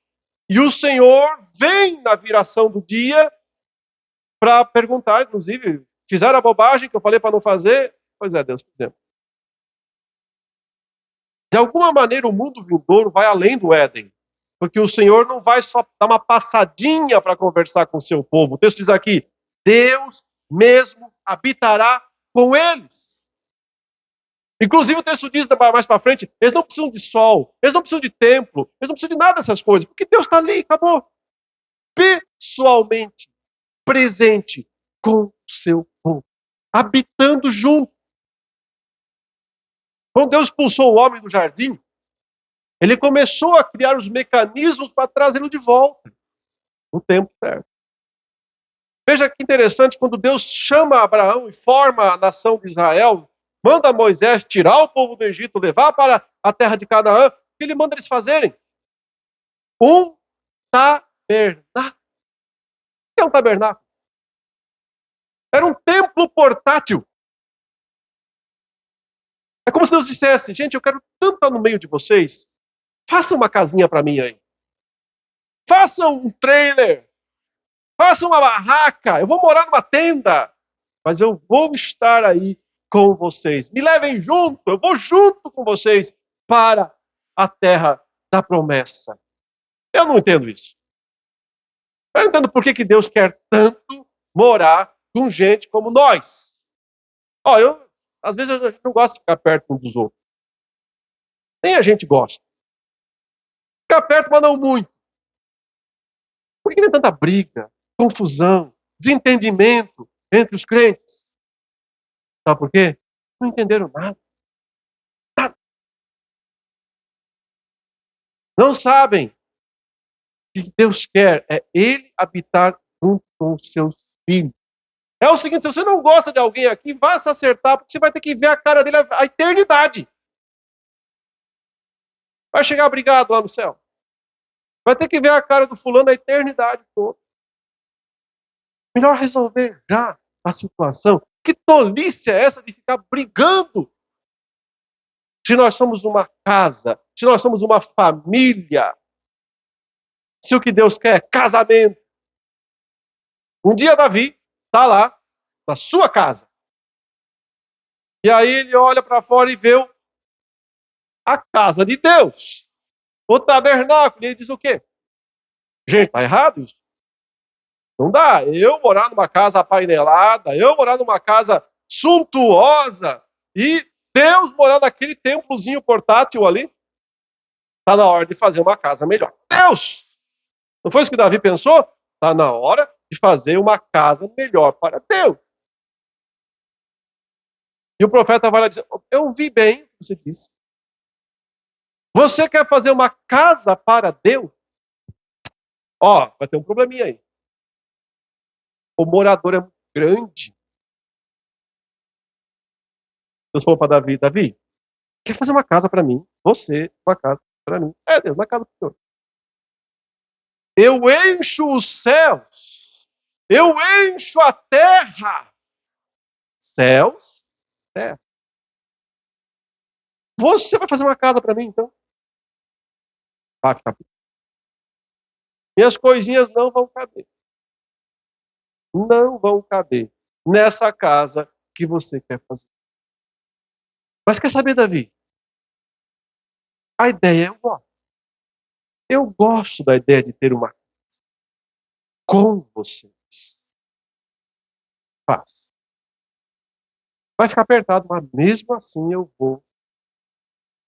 Speaker 1: e o Senhor vem na viração do dia para perguntar, inclusive, fizeram a bobagem que eu falei para não fazer? Pois é, Deus, fizemos. De alguma maneira, o mundo vindouro vai além do Éden. Porque o Senhor não vai só dar uma passadinha para conversar com o seu povo. O texto diz aqui, Deus mesmo habitará com eles. Inclusive o texto diz mais para frente, eles não precisam de sol, eles não precisam de templo, eles não precisam de nada dessas coisas, porque Deus está ali, acabou. Pessoalmente, presente com o seu povo, habitando junto. Quando Deus expulsou o homem do jardim, ele começou a criar os mecanismos para trazê-lo de volta no tempo certo. Veja que interessante, quando Deus chama Abraão e forma a nação de Israel, manda Moisés tirar o povo do Egito, levar para a terra de Canaã, o que ele manda eles fazerem? Um tabernáculo. O que é um tabernáculo? Era um templo portátil. É como se Deus dissesse, gente, eu quero tanto estar no meio de vocês, façam uma casinha para mim aí. Façam um trailer. Façam uma barraca. Eu vou morar numa tenda. Mas eu vou estar aí com vocês. Me levem junto. Eu vou junto com vocês para a terra da promessa. Eu não entendo isso. Eu não entendo por que Deus quer tanto morar com gente como nós. Às vezes a gente não gosta de ficar perto uns dos outros. Nem a gente gosta. Ficar perto, mas não muito. Por que tem tanta briga, confusão, desentendimento entre os crentes? Sabe por quê? Não entenderam nada. Não sabem. O que Deus quer é Ele habitar junto com os seus filhos. É o seguinte, se você não gosta de alguém aqui, vá se acertar, porque você vai ter que ver a cara dele a eternidade. Vai chegar brigado lá no céu. Vai ter que ver a cara do fulano a eternidade toda. Melhor resolver já a situação. Que tolice é essa de ficar brigando? Se nós somos uma casa, se nós somos uma família, se o que Deus quer é casamento. Um dia Davi está lá, na sua casa. E aí ele olha para fora e vê a casa de Deus, o tabernáculo. E ele diz o quê? Gente, está errado isso. Não dá. Eu morar numa casa apainelada, eu morar numa casa suntuosa e Deus morar naquele templozinho portátil ali. Está na hora de fazer uma casa melhor. Deus! Não foi isso que Davi pensou? Está na hora de fazer uma casa melhor para Deus. E o profeta vai lá dizer, eu ouvi bem o que você disse. Você quer fazer uma casa para Deus? Ó, vai ter um probleminha aí. O morador é muito grande. Deus falou para Davi, Davi, quer fazer uma casa para mim? Você, uma casa para mim. É, Deus, uma casa para o Senhor. Eu encho os céus. Eu encho a terra. Céus, terra. Você vai fazer uma casa para mim, então? Vai ficar. Minhas coisinhas não vão caber. Não vão caber nessa casa que você quer fazer. Mas quer saber, Davi? A ideia eu gosto. Eu gosto da ideia de ter uma casa com vocês. Faz. Vai ficar apertado, mas mesmo assim eu vou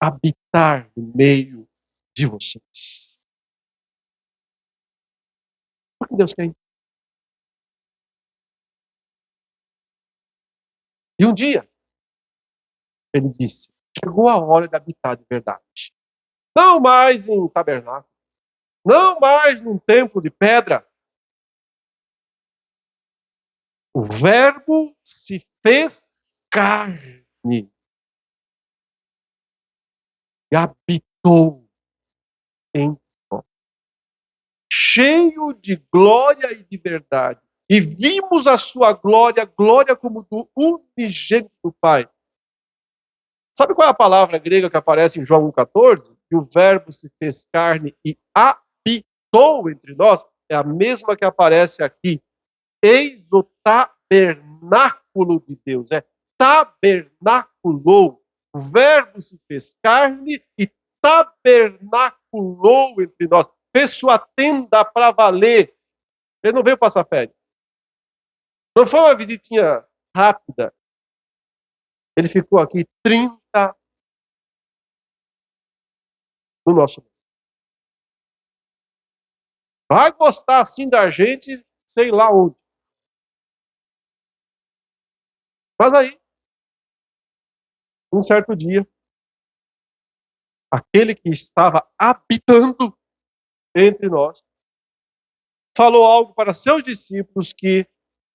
Speaker 1: habitar no meio de vocês. Porque Deus quer isso. E um dia, ele disse, chegou a hora de habitar de verdade. Não mais em tabernáculo. Não mais num templo de pedra. O verbo se fez carne e habitou em nós, cheio de glória e de verdade. E vimos a sua glória, glória como do unigênito do Pai. Sabe qual é a palavra grega que aparece em João 1,14? Que o verbo se fez carne e habitou entre nós. É a mesma que aparece aqui. Eis o tabernáculo de Deus. É tabernaculou. O verbo se fez carne e tabernaculou entre nós. Fez sua tenda para valer. Ele não veio passar férias. Não foi uma visitinha rápida. Ele ficou aqui 30 no nosso meio. Vai gostar assim da gente, sei lá onde. Mas aí, um certo dia, aquele que estava habitando entre nós, falou algo para seus discípulos que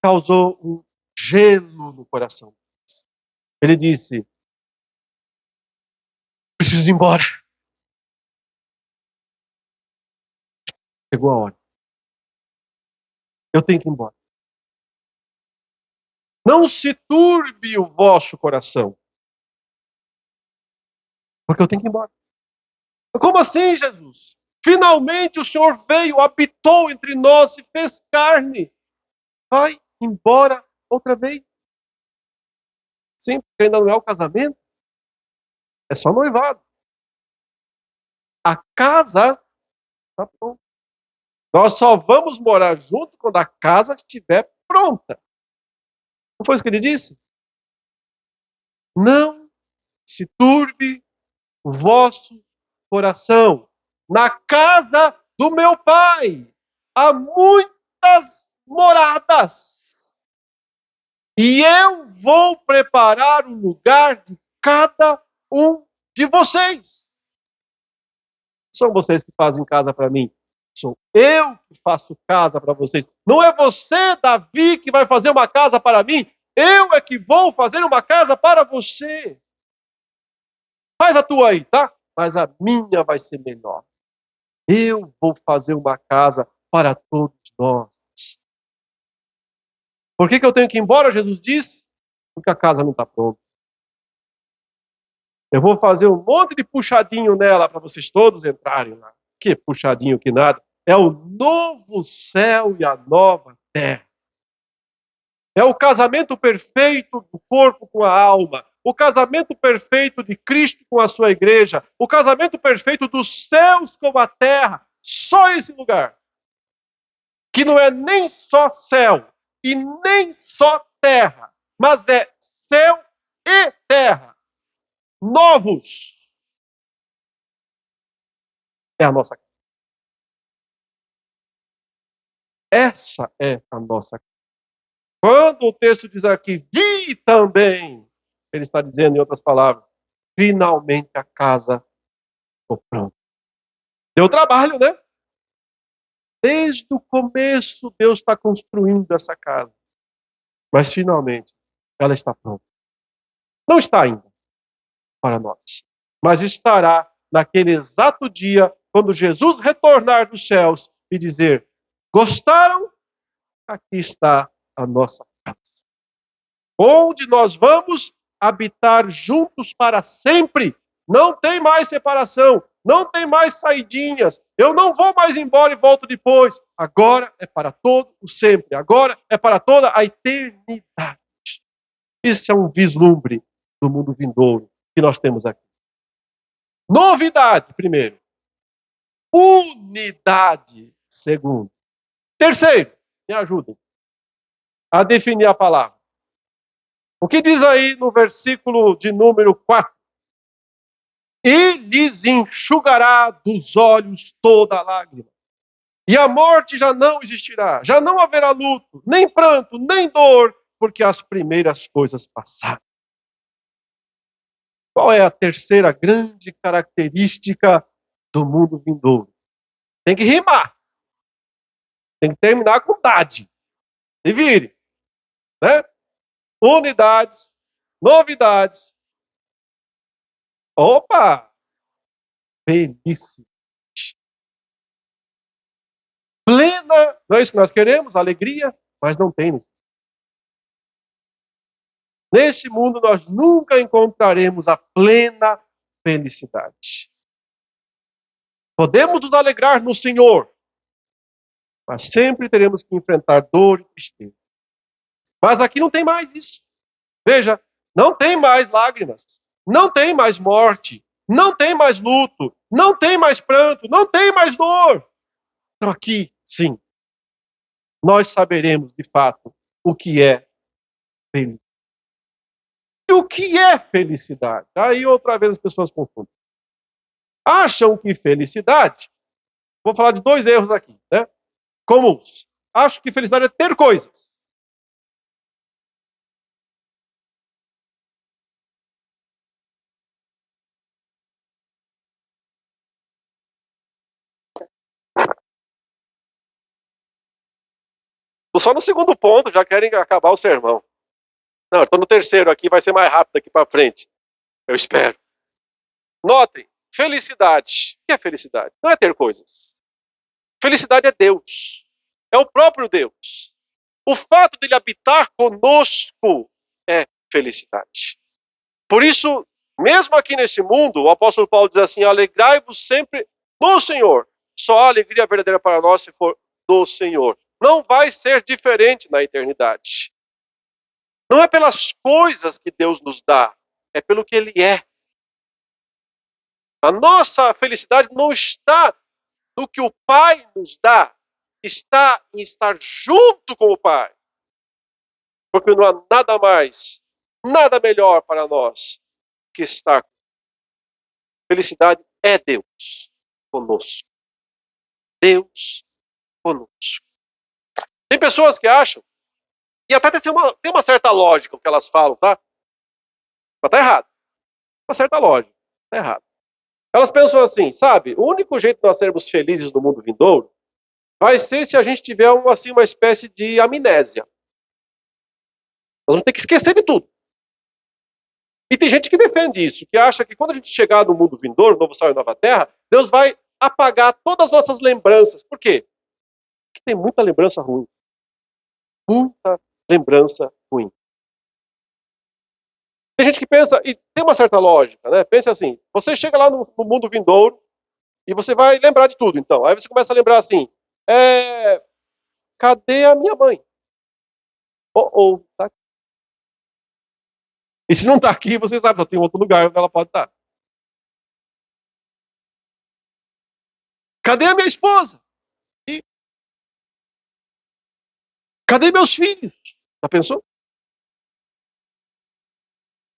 Speaker 1: causou um gelo no coração. Ele disse, preciso ir embora. Chegou a hora. Eu tenho que ir embora. Não se turbe o vosso coração. Porque eu tenho que ir embora. Como assim, Jesus? Finalmente o Senhor veio, habitou entre nós, se fez carne. Vai embora outra vez. Sim, porque ainda não é o casamento. É só noivado. A casa está pronta. Nós só vamos morar junto quando a casa estiver pronta. Não foi isso que ele disse? Não se turbe o vosso coração. Na casa do meu Pai há muitas moradas. E eu vou preparar um lugar de cada um de vocês. São vocês que fazem casa para mim. Sou eu que faço casa para vocês. Não é você, Davi, que vai fazer uma casa para mim. Eu é que vou fazer uma casa para você. Faz a tua aí, tá? Mas a minha vai ser melhor. Eu vou fazer uma casa para todos nós. Por que eu tenho que ir embora? Jesus disse. Porque a casa não está pronta. Eu vou fazer um monte de puxadinho nela para vocês todos entrarem lá. Que puxadinho que nada. É o novo céu e a nova terra. É o casamento perfeito do corpo com a alma. o casamento perfeito de Cristo com a sua igreja, o casamento perfeito dos céus com a terra, só esse lugar. Que não é nem só céu e nem só terra, mas é céu e terra. Novos. É a nossa casa. Essa é a nossa casa. Quando o texto diz aqui, vi também, ele está dizendo em outras palavras, finalmente a casa ficou pronta. Deu trabalho, né? Desde o começo Deus está construindo essa casa. Mas finalmente ela está pronta. Não está ainda para nós, mas estará naquele exato dia quando Jesus retornar dos céus e dizer: gostaram? Aqui está a nossa casa, onde nós vamos habitar juntos para sempre. Não tem mais separação, não tem mais saidinhas. Eu não vou mais embora e volto depois. Agora é para todo o sempre. Agora é para toda a eternidade. Isso é um vislumbre do mundo vindouro que nós temos aqui. Novidade, primeiro. Unidade, segundo. Terceiro, me ajudem a definir a palavra. O que diz aí no versículo de número 4? E lhes enxugará dos olhos toda lágrima. E a morte já não existirá, já não haverá luto, nem pranto, nem dor, porque as primeiras coisas passaram. Qual é a terceira grande característica do mundo vindouro? Tem que rimar. Tem que terminar com dade. Se vire. Né? Unidades, novidades. Opa! Felicidade. Plena, não é isso que nós queremos? Alegria, mas não tem isso. Neste mundo nós nunca encontraremos a plena felicidade. Podemos nos alegrar no Senhor, mas sempre teremos que enfrentar dor e tristeza. Mas aqui não tem mais isso. Veja, não tem mais lágrimas, não tem mais morte, não tem mais luto, não tem mais pranto, não tem mais dor. Então aqui, sim, nós saberemos de fato o que é felicidade. E o que é felicidade? Aí outra vez as pessoas confundem. Acham que felicidade, vou falar de dois erros aqui, né? Comuns. Acho que felicidade é ter coisas. Tô só no segundo ponto, já querem acabar o sermão. Não, estou no terceiro aqui, vai ser mais rápido daqui para frente. Eu espero. Notem, felicidade. O que é felicidade? Não é ter coisas. Felicidade é Deus. É o próprio Deus. O fato dele habitar conosco é felicidade. Por isso, mesmo aqui nesse mundo, o apóstolo Paulo diz assim: alegrai-vos sempre no Senhor. Só a alegria verdadeira para nós se for do Senhor. Não vai ser diferente na eternidade. Não é pelas coisas que Deus nos dá, é pelo que Ele é. A nossa felicidade não está no que o Pai nos dá, está em estar junto com o Pai. Porque não há nada mais, nada melhor para nós que estar. Felicidade é Deus conosco. Deus conosco. Tem pessoas que acham, e até tem uma certa lógica o que elas falam, tá? Mas tá errado. Uma certa lógica. Tá errado. Elas pensam assim, sabe? O único jeito de nós sermos felizes no mundo vindouro vai ser se a gente tiver assim, uma espécie de amnésia. Nós vamos ter que esquecer de tudo. E tem gente que defende isso, que acha que quando a gente chegar no mundo vindouro, novo céu e nova terra, Deus vai apagar todas as nossas lembranças. Por quê? Porque tem muita lembrança ruim. Muita lembrança ruim. Tem gente que pensa, e tem uma certa lógica, né? Pensa assim, você chega lá no mundo vindouro e você vai lembrar de tudo, então. Aí você começa a lembrar assim, cadê a minha mãe? Tá aqui. E se não está aqui, você sabe, só tem outro lugar onde ela pode estar. Cadê a minha esposa? E cadê meus filhos? Já pensou?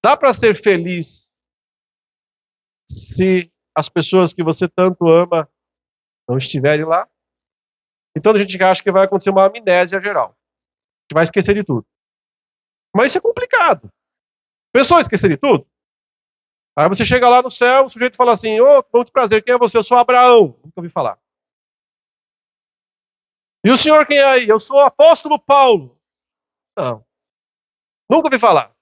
Speaker 1: Dá para ser feliz se as pessoas que você tanto ama não estiverem lá? Então a gente acha que vai acontecer uma amnésia geral. A gente vai esquecer de tudo. Mas isso é complicado. Pensou em esquecer de tudo? Aí você chega lá no céu, o sujeito fala assim, ô, muito prazer, quem é você? Eu sou Abraão. Nunca ouvi falar. E o senhor quem é aí? Eu sou o apóstolo Paulo. Não, nunca ouvi falar.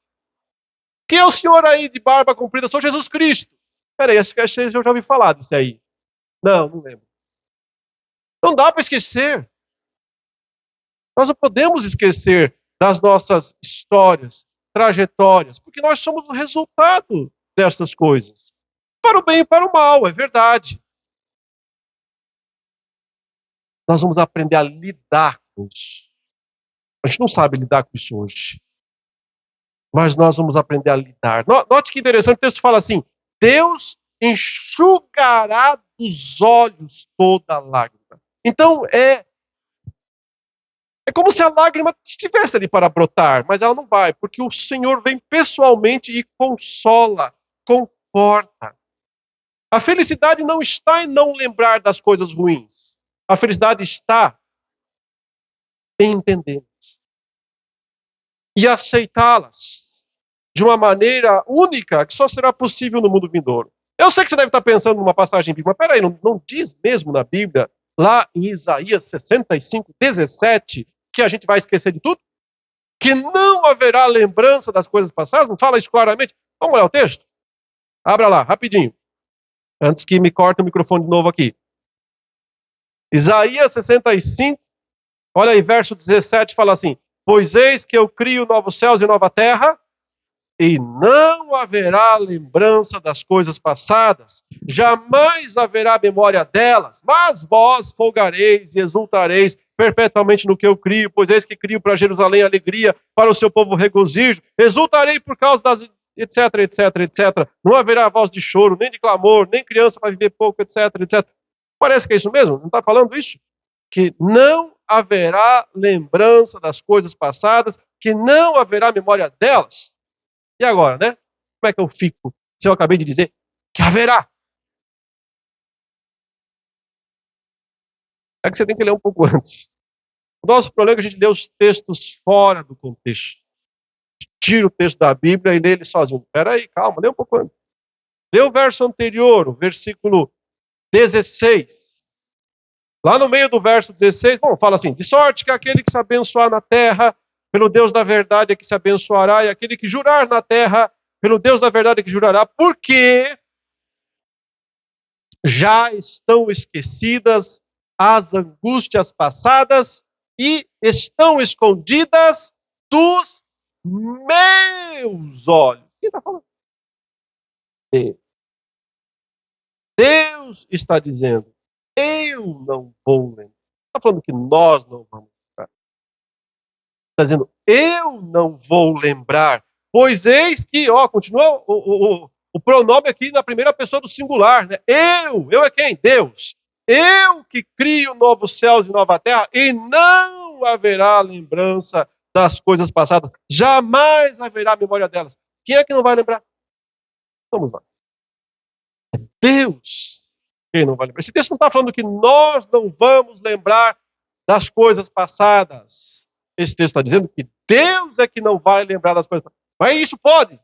Speaker 1: Quem é o senhor aí de barba comprida? Eu sou Jesus Cristo. Peraí, acho que eu já ouvi falar disso aí. Não, não lembro. Não dá para esquecer. Nós não podemos esquecer das nossas histórias, trajetórias, porque nós somos o resultado dessas coisas. Para o bem e para o mal, é verdade. Nós vamos aprender a lidar com isso. A gente não sabe lidar com isso hoje. Mas nós vamos aprender a lidar. Note que interessante, o texto fala assim: Deus enxugará dos olhos toda lágrima. Então, é como se a lágrima estivesse ali para brotar, mas ela não vai, porque o Senhor vem pessoalmente e consola, conforta. A felicidade não está em não lembrar das coisas ruins. A felicidade está em entendê-las e aceitá-las de uma maneira única que só será possível no mundo vindouro. Eu sei que você deve estar pensando numa passagem bíblica, mas peraí, não diz mesmo na Bíblia, lá em Isaías 65, 17, que a gente vai esquecer de tudo? Que não haverá lembrança das coisas passadas? Não fala isso claramente? Vamos olhar o texto? Abra lá, rapidinho. Antes que me corte o microfone de novo aqui. Isaías 65, olha aí, verso 17, fala assim: Pois eis que eu crio novos céus e nova terra, e não haverá lembrança das coisas passadas, jamais haverá memória delas, mas vós folgareis e exultareis perpetuamente no que eu crio, pois eis que crio para Jerusalém alegria, para o seu povo regozijo, exultarei por causa das etc, etc, etc. Não haverá voz de choro, nem de clamor, nem criança para viver pouco, etc, etc. Parece que é isso mesmo? Não está falando isso? Que não haverá lembrança das coisas passadas, que não haverá memória delas. E agora, né? Como é que eu fico se eu acabei de dizer que haverá? É que você tem que ler um pouco antes. O nosso problema é que a gente lê os textos fora do contexto. Tira o texto da Bíblia e lê ele sozinho. Espera aí, calma, lê um pouco antes. Lê o verso anterior, o versículo 16. Lá no meio do verso 16, fala assim: de sorte que aquele que se abençoar na terra, pelo Deus da verdade é que se abençoará, e aquele que jurar na terra, pelo Deus da verdade é que jurará, porque já estão esquecidas as angústias passadas e estão escondidas dos meus olhos. Quem está falando? Deus está dizendo: eu não vou lembrar. Está falando que nós não vamos lembrar. Está dizendo: eu não vou lembrar. Pois eis que, continua o pronome aqui na primeira pessoa do singular, né? Eu é quem? Deus. Eu que crio novos céus e nova terra, e não haverá lembrança das coisas passadas. Jamais haverá memória delas. Quem é que não vai lembrar? Vamos lá. É Deus quem não vai lembrar. Esse texto não está falando que nós não vamos lembrar das coisas passadas. Esse texto está dizendo que Deus é que não vai lembrar das coisas passadas. Mas isso pode?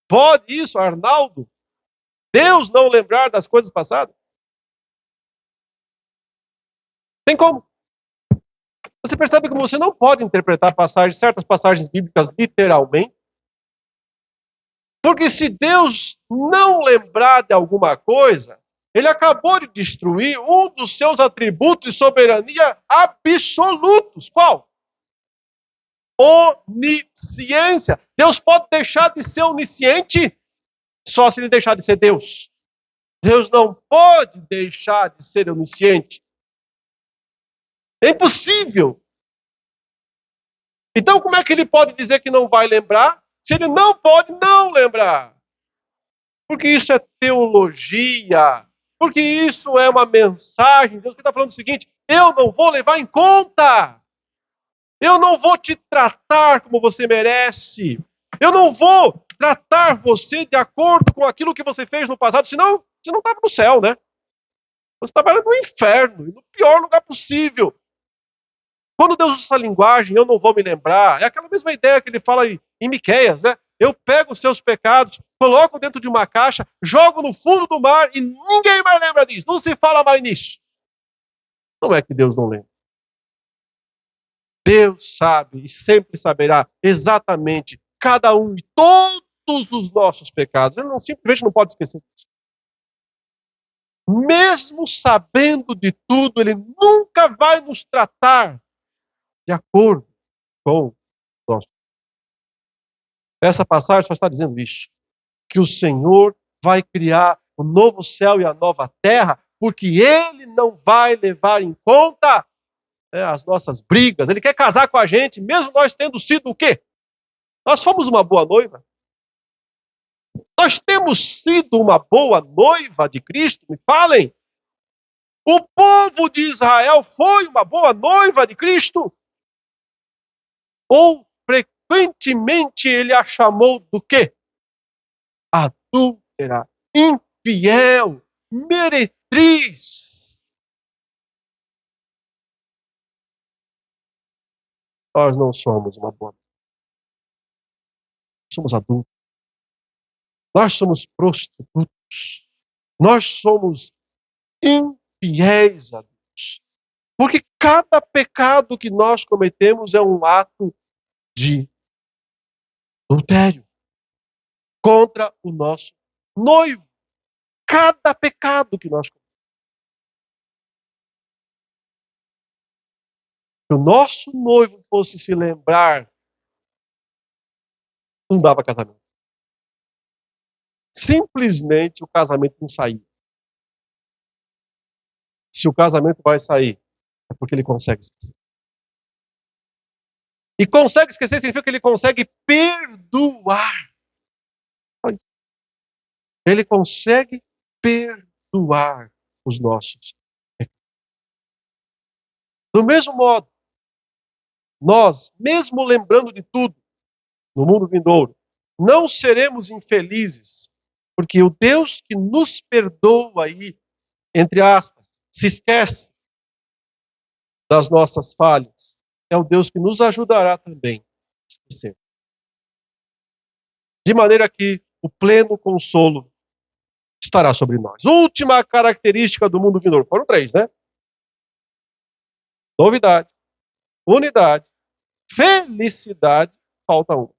Speaker 1: Pode isso, Arnaldo? Deus não lembrar das coisas passadas? Tem como? Você percebe que você não pode interpretar certas passagens bíblicas literalmente? Porque se Deus não lembrar de alguma coisa, ele acabou de destruir um dos seus atributos de soberania absolutos. Qual? Onisciência. Deus pode deixar de ser onisciente só se ele deixar de ser Deus. Deus não pode deixar de ser onisciente. É impossível. Então, como é que ele pode dizer que não vai lembrar? Se ele não pode não lembrar. Porque isso é teologia. Porque isso é uma mensagem. Deus está falando o seguinte: eu não vou levar em conta. Eu não vou te tratar como você merece. Eu não vou tratar você de acordo com aquilo que você fez no passado, senão você não estava no céu, né? Você estava no inferno, no pior lugar possível. Quando Deus usa essa linguagem, eu não vou me lembrar, é aquela mesma ideia que ele fala em Miqueias, né? Eu pego os seus pecados, coloco dentro de uma caixa, jogo no fundo do mar e ninguém mais lembra disso. Não se fala mais nisso. Não é que Deus não lembra. Deus sabe e sempre saberá exatamente cada um e todos os nossos pecados. Ele simplesmente não pode esquecer disso. Mesmo sabendo de tudo, ele nunca vai nos tratar de acordo com o nosso. Essa passagem só está dizendo isso, que o Senhor vai criar o novo céu e a nova terra, porque Ele não vai levar em conta as nossas brigas. Ele quer casar com a gente, mesmo nós tendo sido o quê? Nós fomos uma boa noiva. Nós temos sido uma boa noiva de Cristo, me falem. O povo de Israel foi uma boa noiva de Cristo? Ou frequentemente ele a chamou do quê? Adúltera, infiel, meretriz. Nós não somos uma boa noiva. Somos adultos. Nós somos prostitutos. Nós somos infiéis a Deus. Porque cada pecado que nós cometemos é um ato de adultério contra o nosso noivo. Cada pecado que nós cometemos. Se o nosso noivo fosse se lembrar, não dava casamento. Simplesmente o casamento não saía. Se o casamento vai sair, é porque ele consegue esquecer. E consegue esquecer significa que ele consegue perdoar. Ele consegue perdoar os nossos pecados. Do mesmo modo, nós, mesmo lembrando de tudo, no mundo vindouro, não seremos infelizes, porque o Deus que nos perdoa aí, entre aspas, se esquece das nossas falhas, é o Deus que nos ajudará também a esquecer. De maneira que o pleno consolo estará sobre nós. Última característica do mundo vindouro. Foram 3, né? Novidade, unidade, felicidade, falta uma.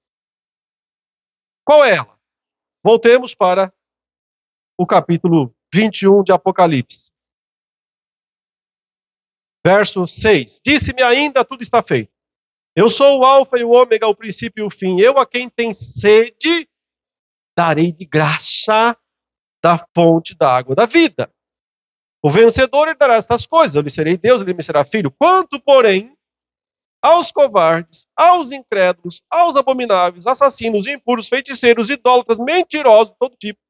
Speaker 1: Qual é ela? Voltemos para o capítulo 21 de Apocalipse. Verso 6. Disse-me ainda, tudo está feito. Eu sou o alfa e o ômega, o princípio e o fim. Eu a quem tem sede, darei de graça da fonte da água da vida. O vencedor herdará estas coisas. Eu lhe serei Deus, ele me será filho. Quanto, porém, aos covardes, aos incrédulos, aos abomináveis, assassinos, impuros, feiticeiros, idólatras, mentirosos, todo tipo,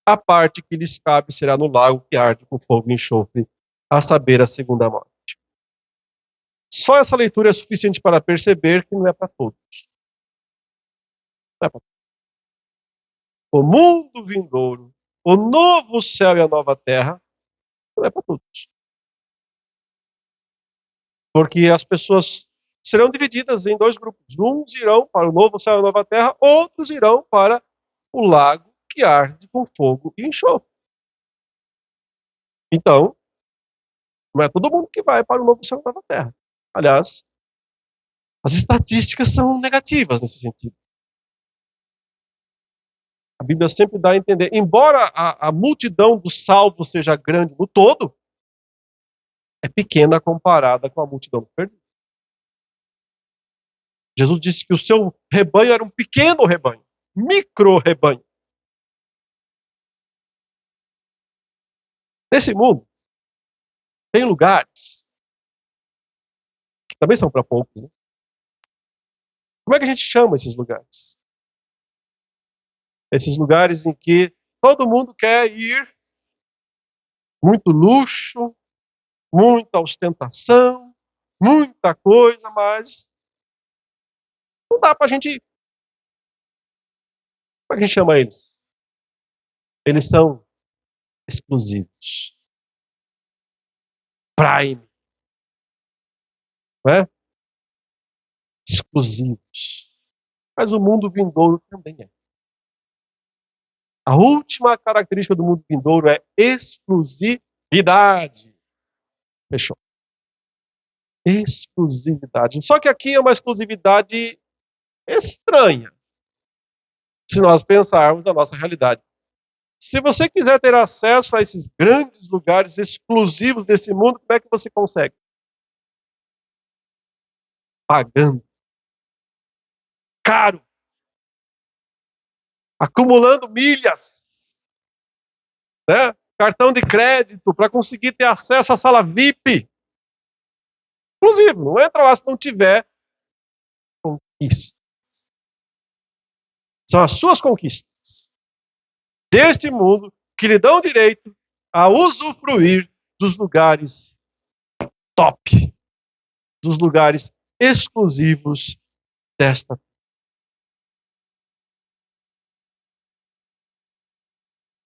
Speaker 1: a parte que lhes cabe será no lago que arde com fogo e enxofre, a saber, a segunda morte. Só essa leitura é suficiente para perceber que não é para todos. Não é para todos. O mundo vindouro, o novo céu e a nova terra, não é para todos. Porque as pessoas serão divididas em 2 grupos. Uns irão para o novo céu e a nova terra, outros irão para o lago que arde com fogo e enxofre. Então, não é todo mundo que vai para o novo céu e a nova terra. Aliás, as estatísticas são negativas nesse sentido. A Bíblia sempre dá a entender, embora a multidão dos salvos seja grande no todo, é pequena comparada com a multidão do perdido. Jesus disse que o seu rebanho era um pequeno rebanho, micro-rebanho. Nesse mundo, tem lugares que também são para poucos, né? Como é que a gente chama esses lugares? Esses lugares em que todo mundo quer ir, muito luxo, muita ostentação, muita coisa, mas não dá para a gente ir. Como é que a gente chama eles? Eles são exclusivos. Prime. Não é? Exclusivos. Mas o mundo vindouro também é. A última característica do mundo vindouro é exclusividade. Fechou. Exclusividade. Só que aqui é uma exclusividade estranha, se nós pensarmos na nossa realidade. Se você quiser ter acesso a esses grandes lugares exclusivos desse mundo, como é que você consegue? Pagando. Caro. Acumulando milhas. Né? Cartão de crédito para conseguir ter acesso à sala VIP. Exclusivo. Não entra lá se não tiver conquistas. São as suas conquistas deste mundo que lhe dão direito a usufruir dos lugares top, dos lugares exclusivos desta.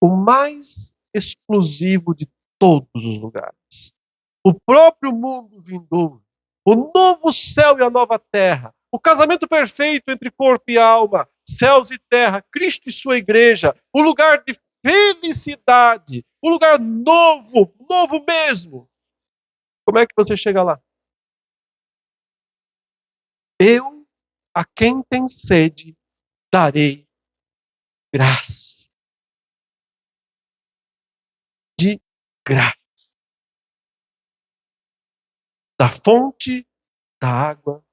Speaker 1: O mais exclusivo de todos os lugares. O próprio mundo vindouro, o novo céu e a nova terra, o casamento perfeito entre corpo e alma, céus e terra, Cristo e sua igreja, o lugar de felicidade, o lugar novo, novo mesmo. Como é que você chega lá? Eu, a quem tem sede, darei graça. De graça. Da fonte da água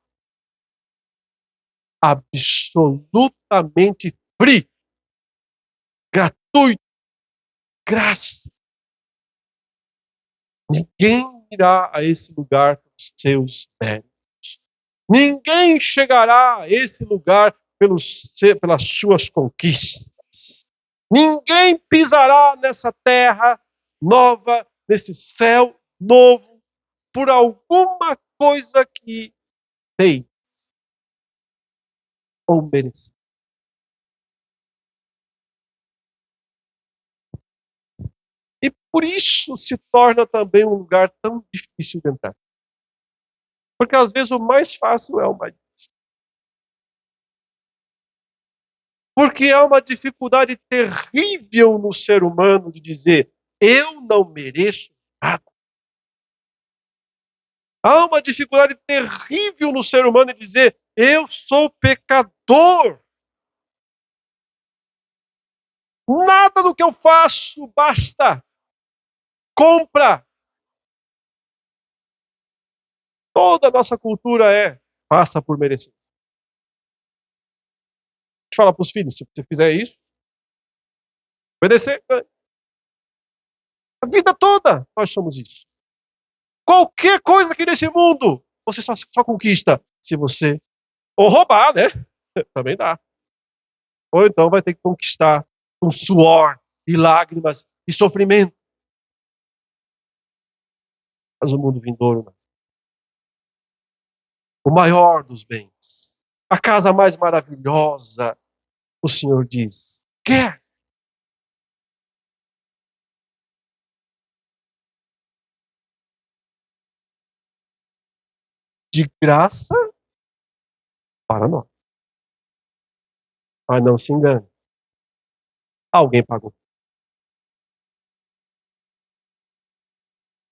Speaker 1: absolutamente free, gratuito, graça. Ninguém irá a esse lugar pelos seus méritos. Ninguém chegará a esse lugar pelas suas conquistas. Ninguém pisará nessa terra nova, nesse céu novo, por alguma coisa que fez ou mereceu. E por isso se torna também um lugar tão difícil de entrar. Porque às vezes o mais fácil é o mais difícil. Porque há uma dificuldade terrível no ser humano de dizer: eu não mereço nada. Há uma dificuldade terrível no ser humano de dizer: eu sou pecador. Nada do que eu faço basta. Compra. Toda a nossa cultura passa por merecer. A gente fala para os filhos: se você fizer isso, obedecer. A vida toda nós somos isso. Qualquer coisa aqui nesse mundo, você só conquista se você ou roubar, né? Também dá. Ou então vai ter que conquistar com suor e lágrimas e sofrimento. Mas o mundo vindouro não. O maior dos bens, a casa mais maravilhosa, o Senhor diz: quer. De graça para nós. Mas não se engane. Alguém pagou.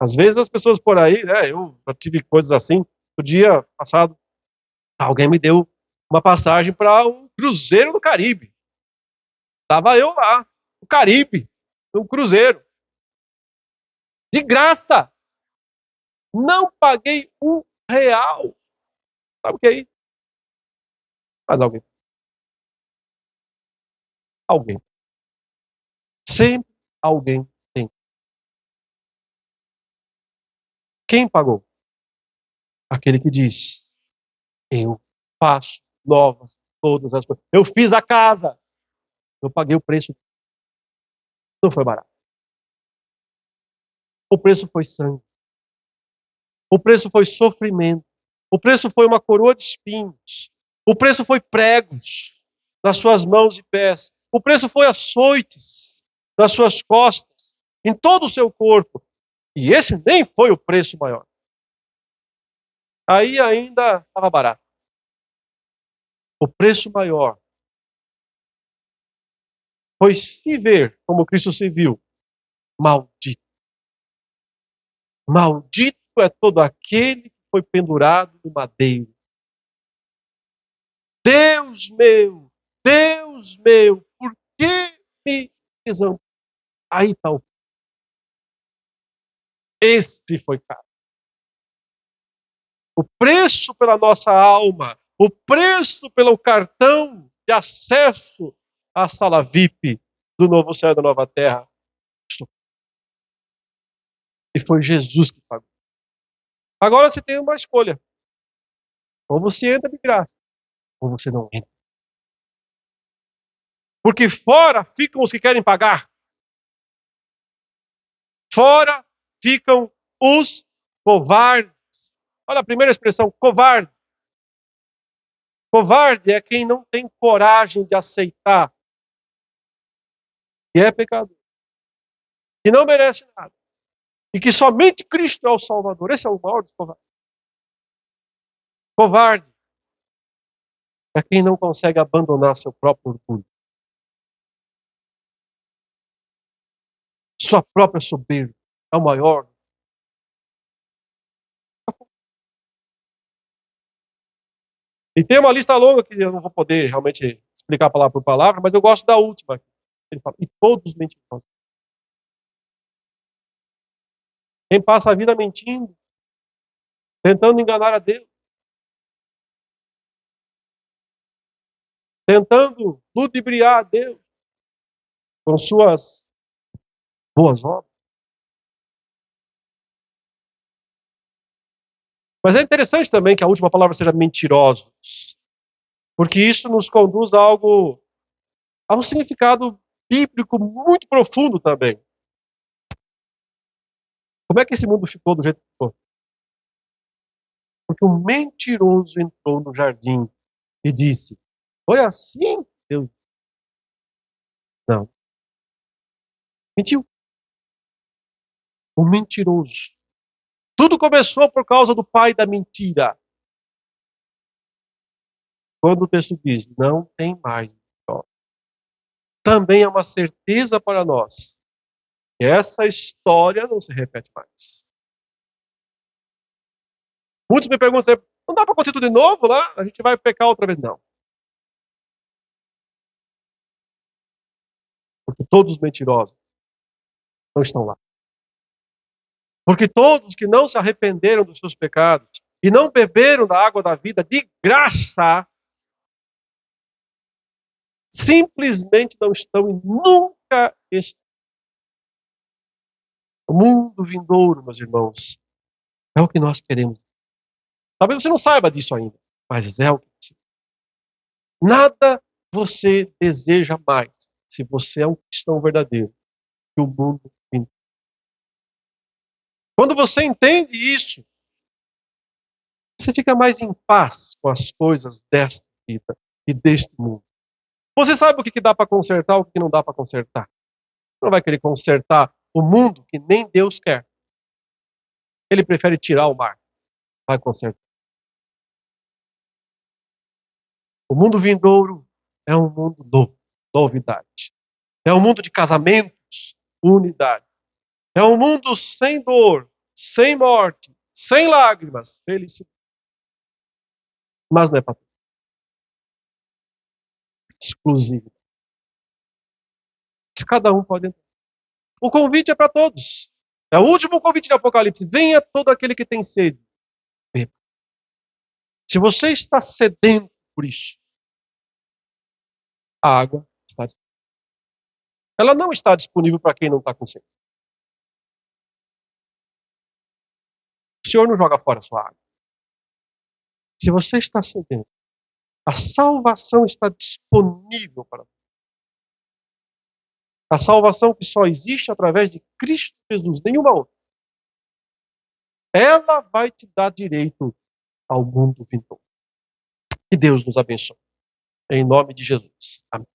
Speaker 1: Às vezes as pessoas por aí, eu já tive coisas assim. No dia passado, alguém me deu uma passagem para um cruzeiro no Caribe. Estava eu lá, no Caribe, num cruzeiro. De graça. Não paguei R$ 1. Sabe o que é isso? Mas alguém. Alguém. Sempre alguém tem. Quem pagou? Aquele que diz: eu faço novas todas as coisas. Eu fiz a casa. Eu paguei o preço. Não foi barato. O preço foi sangue. O preço foi sofrimento. O preço foi uma coroa de espinhos. O preço foi pregos nas suas mãos e pés. O preço foi açoites nas suas costas, em todo o seu corpo. E esse nem foi o preço maior. Aí ainda estava barato. O preço maior foi se ver como Cristo se viu. Maldito. Maldito é todo aquele que foi pendurado no madeiro. Deus meu, por que me desamparaste? Aí está o. Esse foi caro. O preço pela nossa alma, o preço pelo cartão de acesso à sala VIP do novo céu e da nova terra. E foi Jesus que pagou. Agora você tem uma escolha. Ou você entra de graça, ou você não entra. Porque fora ficam os que querem pagar. Fora ficam os covardes. Olha a primeira expressão, covarde. Covarde é quem não tem coragem de aceitar que é pecador, que não merece nada, e que somente Cristo é o Salvador. Esse é o maior dos covardes. Covarde é quem não consegue abandonar seu próprio orgulho, sua própria soberba. É o maior. E tem uma lista longa que eu não vou poder realmente explicar palavra por palavra, mas eu gosto da última. Ele fala, e todos mentirosos. Quem passa a vida mentindo, tentando enganar a Deus, tentando ludibriar a Deus com suas boas obras. Mas é interessante também que a última palavra seja mentirosos, porque isso nos conduz a um significado bíblico muito profundo também. Como é que esse mundo ficou do jeito que ficou? Porque um mentiroso entrou no jardim e disse, foi assim? Deus, não. Mentiu. Um mentiroso. Tudo começou por causa do pai da mentira. Quando o texto diz, não tem mais. Também é uma certeza para nós que essa história não se repete mais. Muitos me perguntam, não dá para acontecer tudo de novo lá? A gente vai pecar outra vez? Não. Porque todos os mentirosos não estão lá. Porque todos que não se arrependeram dos seus pecados e não beberam da água da vida de graça, simplesmente não estão e nunca estarão. O mundo vindouro, meus irmãos, é o que nós queremos. Talvez você não saiba disso ainda, mas é o que você. Nada você deseja mais, se você é um cristão verdadeiro, que o mundo vindouro. Quando você entende isso, você fica mais em paz com as coisas desta vida e deste mundo. Você sabe o que dá para consertar, o que não dá para consertar. Você não vai querer consertar o mundo que nem Deus quer. Ele prefere tirar o mar. Vai consertar. O mundo vindouro é um mundo novo, novidade. É um mundo de casamentos, unidade. É um mundo sem dor, sem morte, sem lágrimas, felicidade. Mas não é para todos. Exclusivo. Cada um pode entrar. O convite é para todos. É o último convite de Apocalipse. Venha todo aquele que tem sede. Beba. Se você está sedento por isso, a água está disponível. Ela não está disponível para quem não está com sede. O Senhor não joga fora a sua água. Se você está sedento, a salvação está disponível para você. A salvação que só existe através de Cristo Jesus, nenhuma outra. Ela vai te dar direito ao mundo vindouro. Que Deus nos abençoe. Em nome de Jesus. Amém.